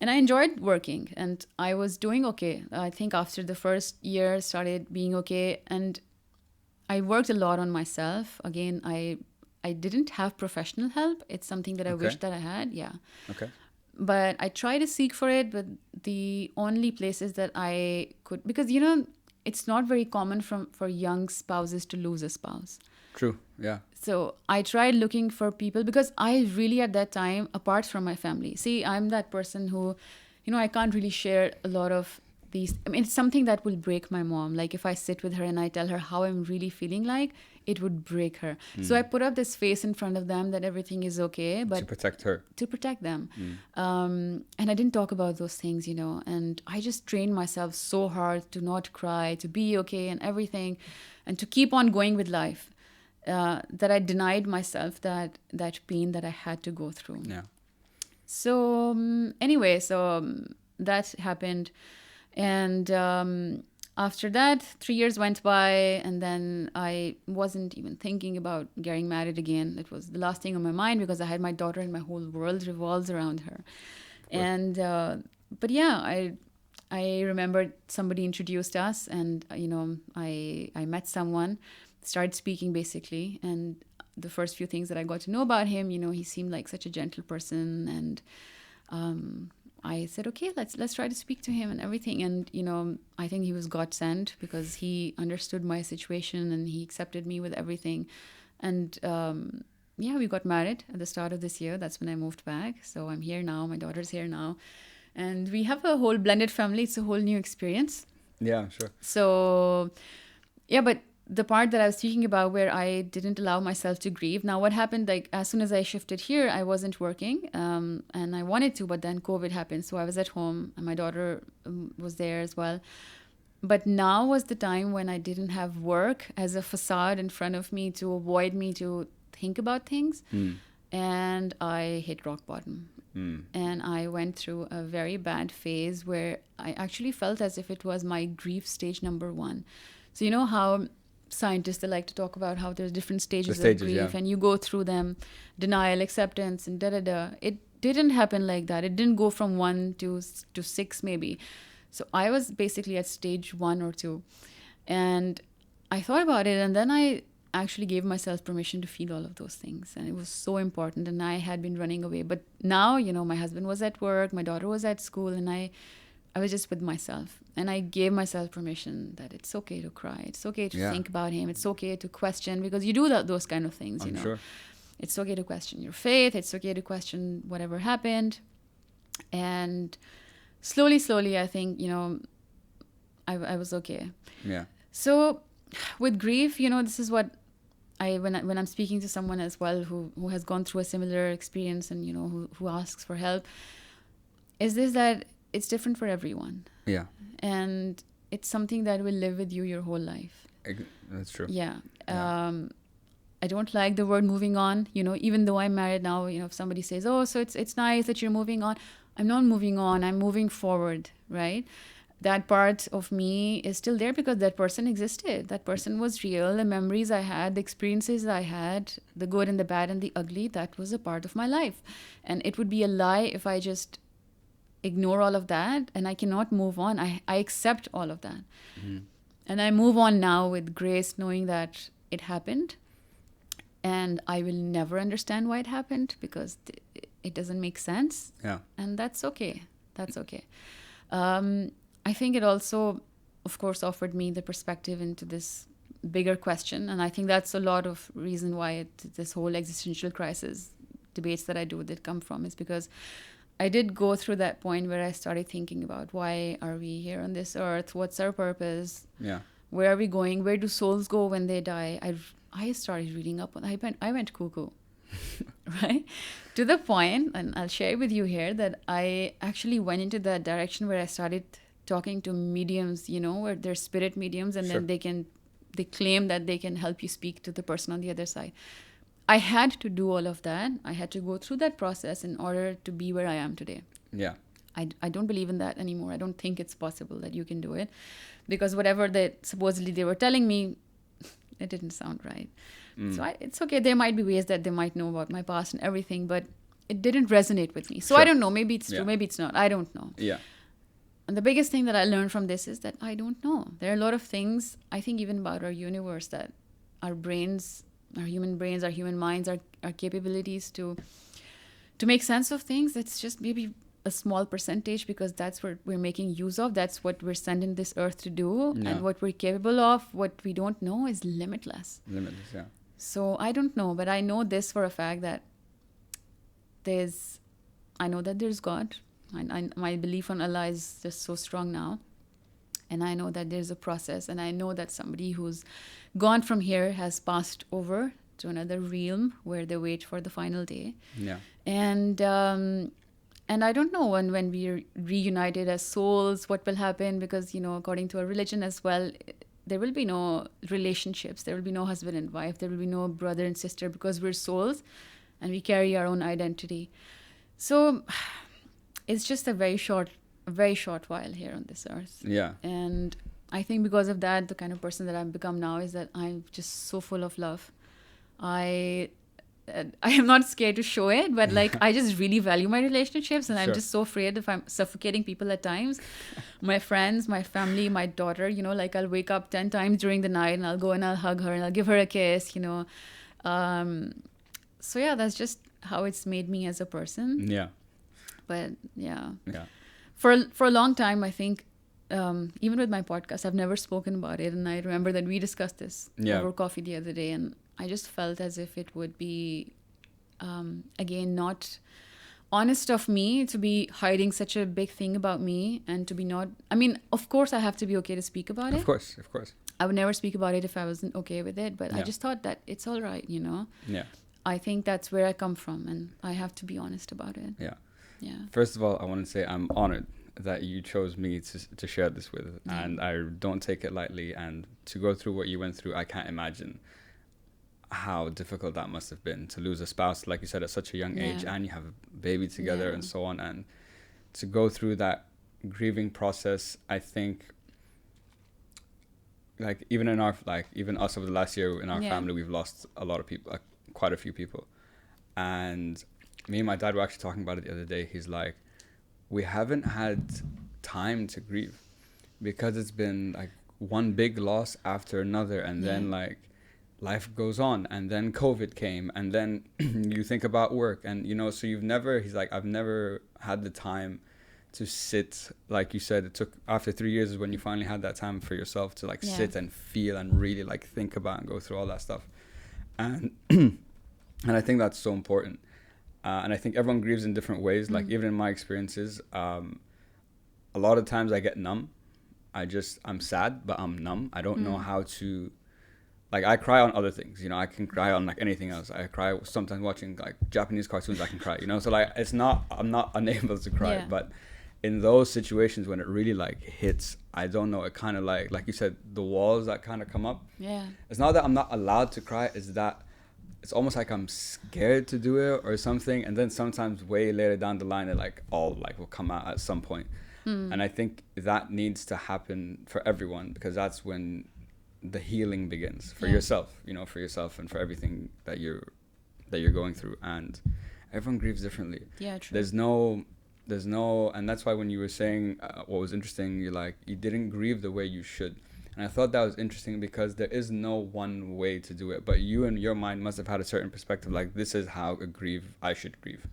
And I enjoyed working, and I was doing okay. I think after the first year started being okay, and I worked a lot on myself. Again, I didn't have professional help. It's something that I Okay. wish that I had. Yeah. Okay. But I tried to seek for it, but the only places that I could, because it's not very common for young spouses to lose a spouse. True. Yeah. So I tried looking for people, because I really at that time, apart from my family, see, I'm that person who, I can't really share a lot of these. I mean, it's something that will break my mom. Like if I sit with her and I tell her how I'm really feeling, like it would break her. So I put up this face in front of them that everything is okay, To but protect her. to protect them. And I didn't talk about those things, and I just trained myself so hard to not cry, to be okay and everything, and to keep on going with life. That I denied myself that pain that I had to go through. Yeah. So anyway, that happened, and after that, 3 years went by, and then I wasn't even thinking about getting married again. It was the last thing on my mind, because I had my daughter, and my whole world revolves around her. And but yeah, I remember somebody introduced us, and I met someone, started speaking basically, and the first few things that I got to know about him, he seemed like such a gentle person, and I said, okay, let's try to speak to him and everything. And I think he was God sent, because he understood my situation and he accepted me with everything. And yeah, we got married at the start of this year. That's when I moved back. So I'm here now. My daughter's here now, and we have a whole blended family. It's a whole new experience. Yeah, sure. So yeah, but the part that I was speaking about, where I didn't allow myself to grieve. Now, what happened, like as soon as I shifted here, I wasn't working, and I wanted to, but then COVID happened. So I was at home, and my daughter was there as well. But now was the time when I didn't have work as a facade in front of me to avoid me to think about things. And I hit rock bottom. And I went through a very bad phase where I actually felt as if it was my grief stage number 1. So you know how scientists, they like to talk about how there's different stages of grief, yeah. and you go through them, denial, acceptance, and da-da-da. It didn't happen like that. It didn't go from 1 to 6 maybe. So I was basically at stage 1 or 2. And I thought about it, and then I actually gave myself permission to feel all of those things. And it was so important, and I had been running away. But now, my husband was at work, my daughter was at school, and I was just with myself. And I gave myself permission that it's okay to cry. It's okay to think about him. It's okay to question, because you do those kind of things, I'm sure. It's okay to question your faith. It's okay to question whatever happened. And slowly, I think, I was okay. Yeah. So with grief, this is what when I'm speaking to someone as well who has gone through a similar experience, and, who asks for help, is this that it's different for everyone. Yeah. And it's something that will live with you your whole life. That's true. Yeah. I don't like the word moving on, even though I'm married now, if somebody says, oh, so it's nice that you're moving on. I'm not moving on, I'm moving forward, right? That part of me is still there, because that person existed. That person was real. The memories I had, the experiences I had, the good and the bad and the ugly, that was a part of my life. And it would be a lie if I just ignore all of that, and I cannot move on. I accept all of that. And I move on now with grace, knowing that it happened, and I will never understand why it happened, because it doesn't make sense. Yeah. And that's okay. I think it also, of course, offered me the perspective into this bigger question, and I think that's a lot of reason why this whole existential crisis debates that I do that come from, is because I did go through that point where I started thinking about, why are we here on this earth? What's our purpose? Yeah. Where are we going? Where do souls go when they die? I started reading up on. I went cuckoo, right? To the point, and I'll share with you here, that I actually went into that direction where I started talking to mediums, where they're spirit mediums, and then they claim that they can help you speak to the person on the other side. I had to do all of that. I had to go through that process in order to be where I am today. Yeah. I don't believe in that anymore. I don't think it's possible that you can do it, because whatever that supposedly they were telling me, it didn't sound right. So it's okay. There might be ways that they might know about my past and everything, but it didn't resonate with me. So I don't know. Maybe it's true. Maybe it's not. I don't know. Yeah. And the biggest thing that I learned from this is that I don't know. There are a lot of things, I think, even about our universe, that our brains, our human minds, our capabilities to make sense of things, it's just maybe a small percentage, because that's what we're making use of. That's what we're sent in this earth to do. Yeah. And what we're capable of, what we don't know, is limitless. Limitless, yeah. So I don't know, but I know this for a fact, that I know that there's God. My belief on Allah is just so strong now. And I know that there's a process. And I know that somebody who's gone from here has passed over to another realm where they wait for the final day. Yeah. And I don't know when we're reunited as souls, what will happen, because, according to our religion as well, there will be no relationships. There will be no husband and wife. There will be no brother and sister, because we're souls and we carry our own identity. So it's just a very short while here on this earth. Yeah. And I think because of that, the kind of person that I've become now is that I'm just so full of love. I am not scared to show it, but I just really value my relationships, and I'm just so afraid if I'm suffocating people at times. My friends, my family, my daughter, I'll wake up 10 times during the night and I'll go and I'll hug her and I'll give her a kiss, So yeah, that's just how it's made me as a person. Yeah. But yeah. Yeah. For a long time, I think, even with my podcast, I've never spoken about it. And I remember that we discussed this over coffee the other day, and I just felt as if it would be, again, not honest of me to be hiding such a big thing about me, and to be not... I mean, of course, I have to be okay to speak about it. Of course. I would never speak about it if I wasn't okay with it, but I just thought that it's all right, Yeah. I think that's where I come from, and I have to be honest about it. Yeah. Yeah. First of all, I want to say I'm honored that you chose me to share this with, and I don't take it lightly. And to go through what you went through, I can't imagine how difficult that must have been, to lose a spouse, like you said, at such a young age, and you have a baby together and so on, and to go through that grieving process. I think, even us over the last year in our family, we've lost a lot of people, quite a few people. And me and my dad were actually talking about it the other day. He's like, we haven't had time to grieve, because it's been one big loss after another, and then life goes on, and then COVID came, and then you think about work, and so he's like, I've never had the time to sit, like you said, it took after 3 years is when you finally had that time for yourself to sit and feel and really think about and go through all that stuff. And and I think that's so important. And I think everyone grieves in different ways. Even in my experiences, a lot of times I get numb. I'm sad, but I'm numb. I don't know how to, I cry on other things. I can cry on anything else. I cry sometimes watching Japanese cartoons. I can cry. So I'm not unable to cry. But in those situations when it really hits, I don't know. It kind of like you said, the walls that kind of come up. Yeah. It's not that I'm not allowed to cry. It's that it's almost like I'm scared to do it or something, and then sometimes way later down the line it all will come out at some point. And I think that needs to happen for everyone, because that's when the healing begins for yourself, for yourself and for everything that you're going through. And everyone grieves differently. Yeah, true. There's no, and that's why when you were saying what was interesting, you didn't grieve the way you should. And I thought that was interesting, because there is no one way to do it. But you in your mind must have had a certain perspective, this is how I should grieve,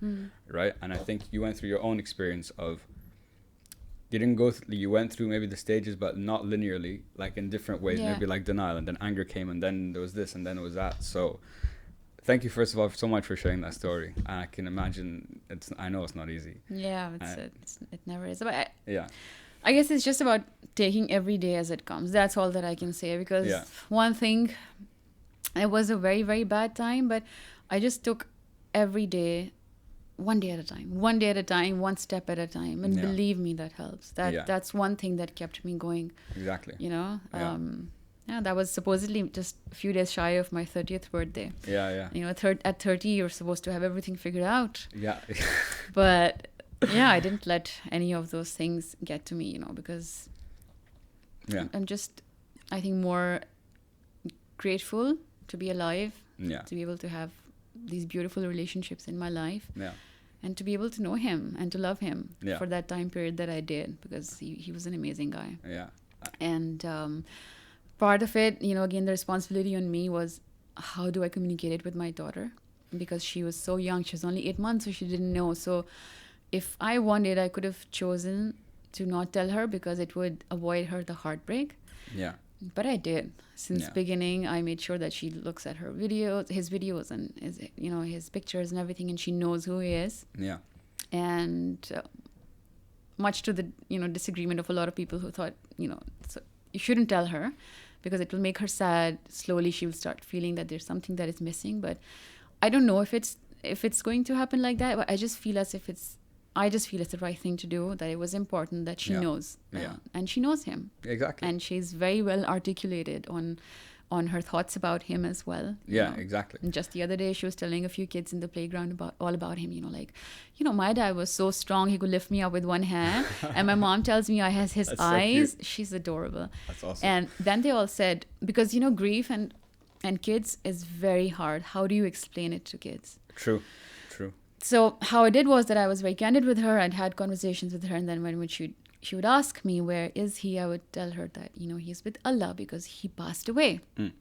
right? And I think you went through your own experience of, you went through maybe the stages, but not linearly, in different ways, maybe denial, and then anger came, and then there was this, and then it was that. So thank you, first of all, so much for sharing that story. I can imagine, I know it's not easy. Yeah, it never is. But I guess it's just about taking every day as it comes. That's all that I can say, because one thing, it was a very, very bad time, but I just took every day, one day at a time, one step at a time. And believe me, that helps. That's one thing that kept me going. Exactly. That was supposedly just a few days shy of my 30th birthday. Yeah. At 30, you're supposed to have everything figured out. Yeah. But Yeah, I didn't let any of those things get to me, because Yeah. I'm just, I think, more grateful to be alive, Yeah. to be able to have these beautiful relationships in my life, Yeah. and to be able to know him and to love him Yeah. for that time period that I did, because he was an amazing guy. Yeah. And part of it, again, the responsibility on me was, how do I communicate it with my daughter? Because she was so young. She was only 8 months, so she didn't know. So if I wanted, I could have chosen to not tell her because it would avoid her the heartbreak. Yeah. But I did. Since Yeah. beginning, I made sure that she looks at his videos and his pictures and everything, and she knows who he is. Yeah. And much to the disagreement of a lot of people who thought so you shouldn't tell her because it will make her sad. Slowly she will start feeling that there's something that is missing. But I don't know if it's going to happen like that. But I just feel it's the right thing to do. That it was important that she Yeah. knows, Yeah. and she knows him, Exactly. and she's very well articulated on her thoughts about him as well. Yeah, exactly. And just the other day, she was telling a few kids in the playground all about him. My dad was so strong, he could lift me up with one hand. And my mom tells me I has his That's so eyes. cute. She's adorable. That's awesome. And then they all said, because grief and kids is very hard. How do you explain it to kids? True. So how I did was that I was very candid with her. I'd had conversations with her, and then when she would ask me, where is he? I would tell her that, he's with Allah because he passed away. Mm.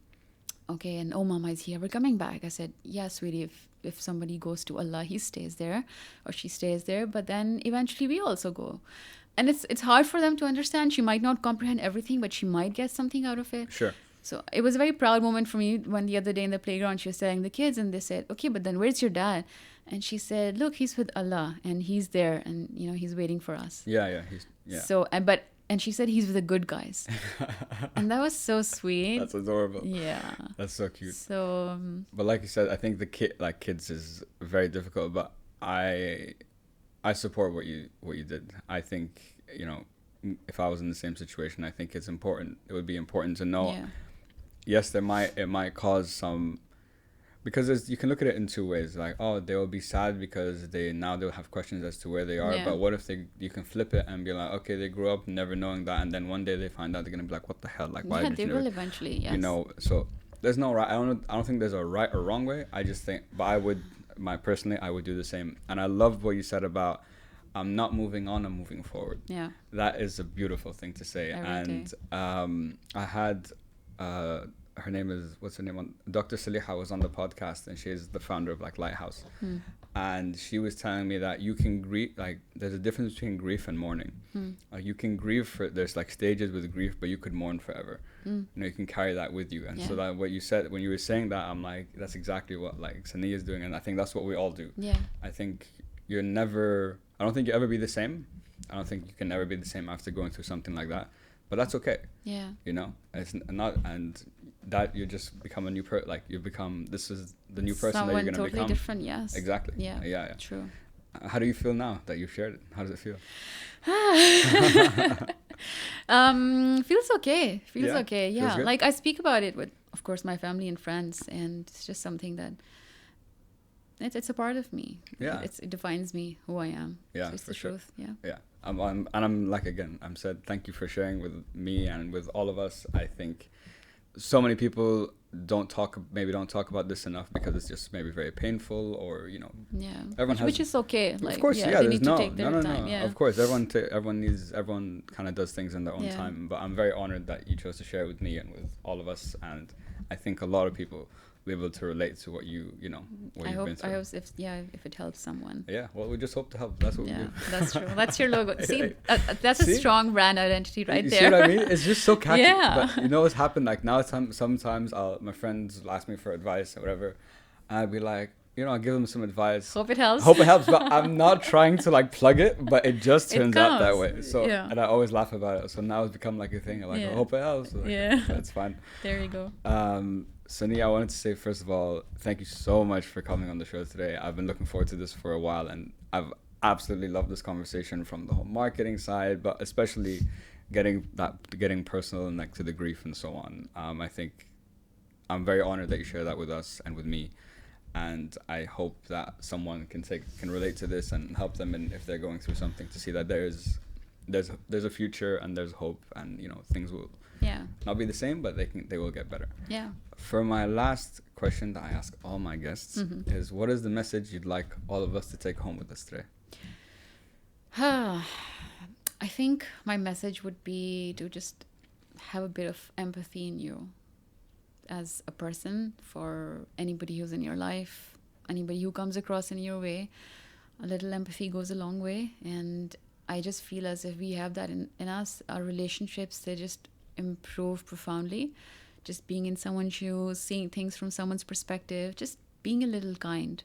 Okay, and oh, Mama, is he ever coming back? I said, yeah, sweetie, if somebody goes to Allah, he stays there or she stays there, but then eventually we also go. And it's hard for them to understand. She might not comprehend everything, but she might get something out of it. Sure. So it was a very proud moment for me when the other day in the playground she was telling the kids, and they said, okay, but then where's your dad? And she said, look, he's with Allah and he's there, and he's waiting for us. Yeah. Yeah. So and she said he's with the good guys. And that was so sweet. That's adorable. Yeah. That's so cute. So But like you said, I think kids is very difficult, but I support what you did. I think, if I was in the same situation, I think it's important. It would be important to know. yeah. Yes, it might cause some, because you can look at it in two ways. Like, oh, they will be sad because they'll have questions as to where they are. Yeah. But what if you can flip it and be like, okay, they grew up never knowing that, and then one day they find out, they're gonna be like, what the hell? Like, why Yeah, did they you will never? eventually, yes. So there's no right. I don't think there's a right or wrong way. I just think, but I would do the same. And I loved what you said about, I'm not moving on, I'm moving forward. Yeah. That is a beautiful thing to say. Every And I had her name is, what's her name on Dr. Saliha was on the podcast, and she's the founder of Lighthouse. And she was telling me that you can grieve, there's a difference between grief and mourning. You can grieve there's stages with grief, but you could mourn forever. You can carry that with you. And so that what you said when you were saying that, I'm like, that's exactly what Saniya is doing, and I think that's what we all do. Yeah. I think I don't think you'll ever be the same. I don't think you can ever be the same after going through something like that. But that's okay. Yeah. It's not, and that you just become a new this is the new person Someone that you're going to totally become. different, yes. Exactly. Yeah. True. How do you feel now that you've shared it? How does it feel? Feels okay. Feels Yeah? okay. Feels Yeah. good? I speak about it with, of course, my family and friends, and it's just something that it's a part of me. Yeah. It defines me, who I am. Yeah, So it's for the sure. truth. Yeah. Yeah. I'm again, I'm said, thank you for sharing with me and with all of us. I think so many people don't talk about this enough because it's just maybe very painful, or Yeah. Everyone Which is okay. Of course, they there's need to take their time. Yeah. Of course, everyone kind of does things in their own Yeah. time. But I'm very honored that you chose to share it with me and with all of us. And I think a lot of people will be able to relate to what what you've been through. I hope if it helps someone. Yeah, well, we just hope to help. That's what we Yeah, do. that's true. That's your logo. See, that's a See? strong brand identity right You there. see what I mean? It's just so catchy. Yeah. But you know what's happened? Now sometimes my friends will ask me for advice or whatever, and I'd be like, I'll give them some advice. Hope it helps. Hope it helps, but I'm not trying to plug it, but it just It turns out that comes. way. So, Yeah. and I always laugh about it. So now it's become a thing. I'm like, Yeah. I hope it helps. Yeah. That's fine. There you go. Saniya, I wanted to say, first of all, thank you so much for coming on the show today. I've been looking forward to this for a while, and I've absolutely loved this conversation from the whole marketing side, but especially getting personal and to the grief and so on. I think I'm very honored that you share that with us and with me. And I hope that someone can relate to this and help them, and if they're going through something, to see that there's a future and there's hope, and things will not be the same, but they will get better. Yeah. For my last question that I ask all my guests is, what is the message you'd like all of us to take home with us today? I think my message would be to just have a bit of empathy in you as a person for anybody who's in your life, anybody who comes across in your way. A little empathy goes a long way. And I just feel as if we have that in us, our relationships, they just improve profoundly. Just being in someone's shoes, seeing things from someone's perspective, just being a little kind.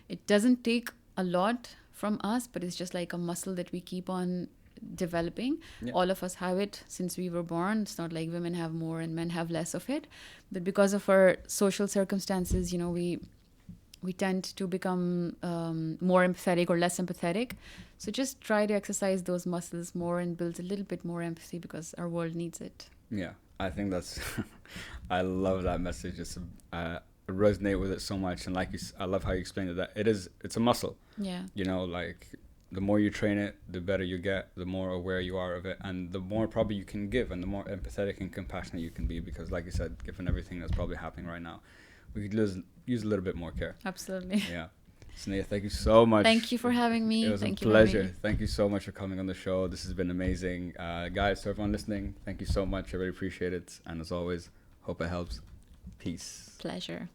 It doesn't take a lot from us, but it's just like a muscle that we keep on developing. Yeah. All of us have it since we were born. It's not like women have more and men have less of it. But because of our social circumstances, we tend to become more empathetic or less empathetic. So just try to exercise those muscles more and build a little bit more empathy, because our world needs it. Yeah, I think that's I love that message. I resonate with it so much, and I love how you explained it, that it's a muscle. Yeah. Like the more you train it, the better you get, the more aware you are of it, and the more probably you can give, and the more empathetic and compassionate you can be, because like you said, given everything that's probably happening right now, we could use a little bit more care. Absolutely. Yeah. Saniya, thank you so much. Thank you for having me. It was a pleasure. Thank you so much for coming on the show. This has been amazing. Guys, to everyone listening, thank you so much. I really appreciate it. And as always, hope it helps. Peace. Pleasure.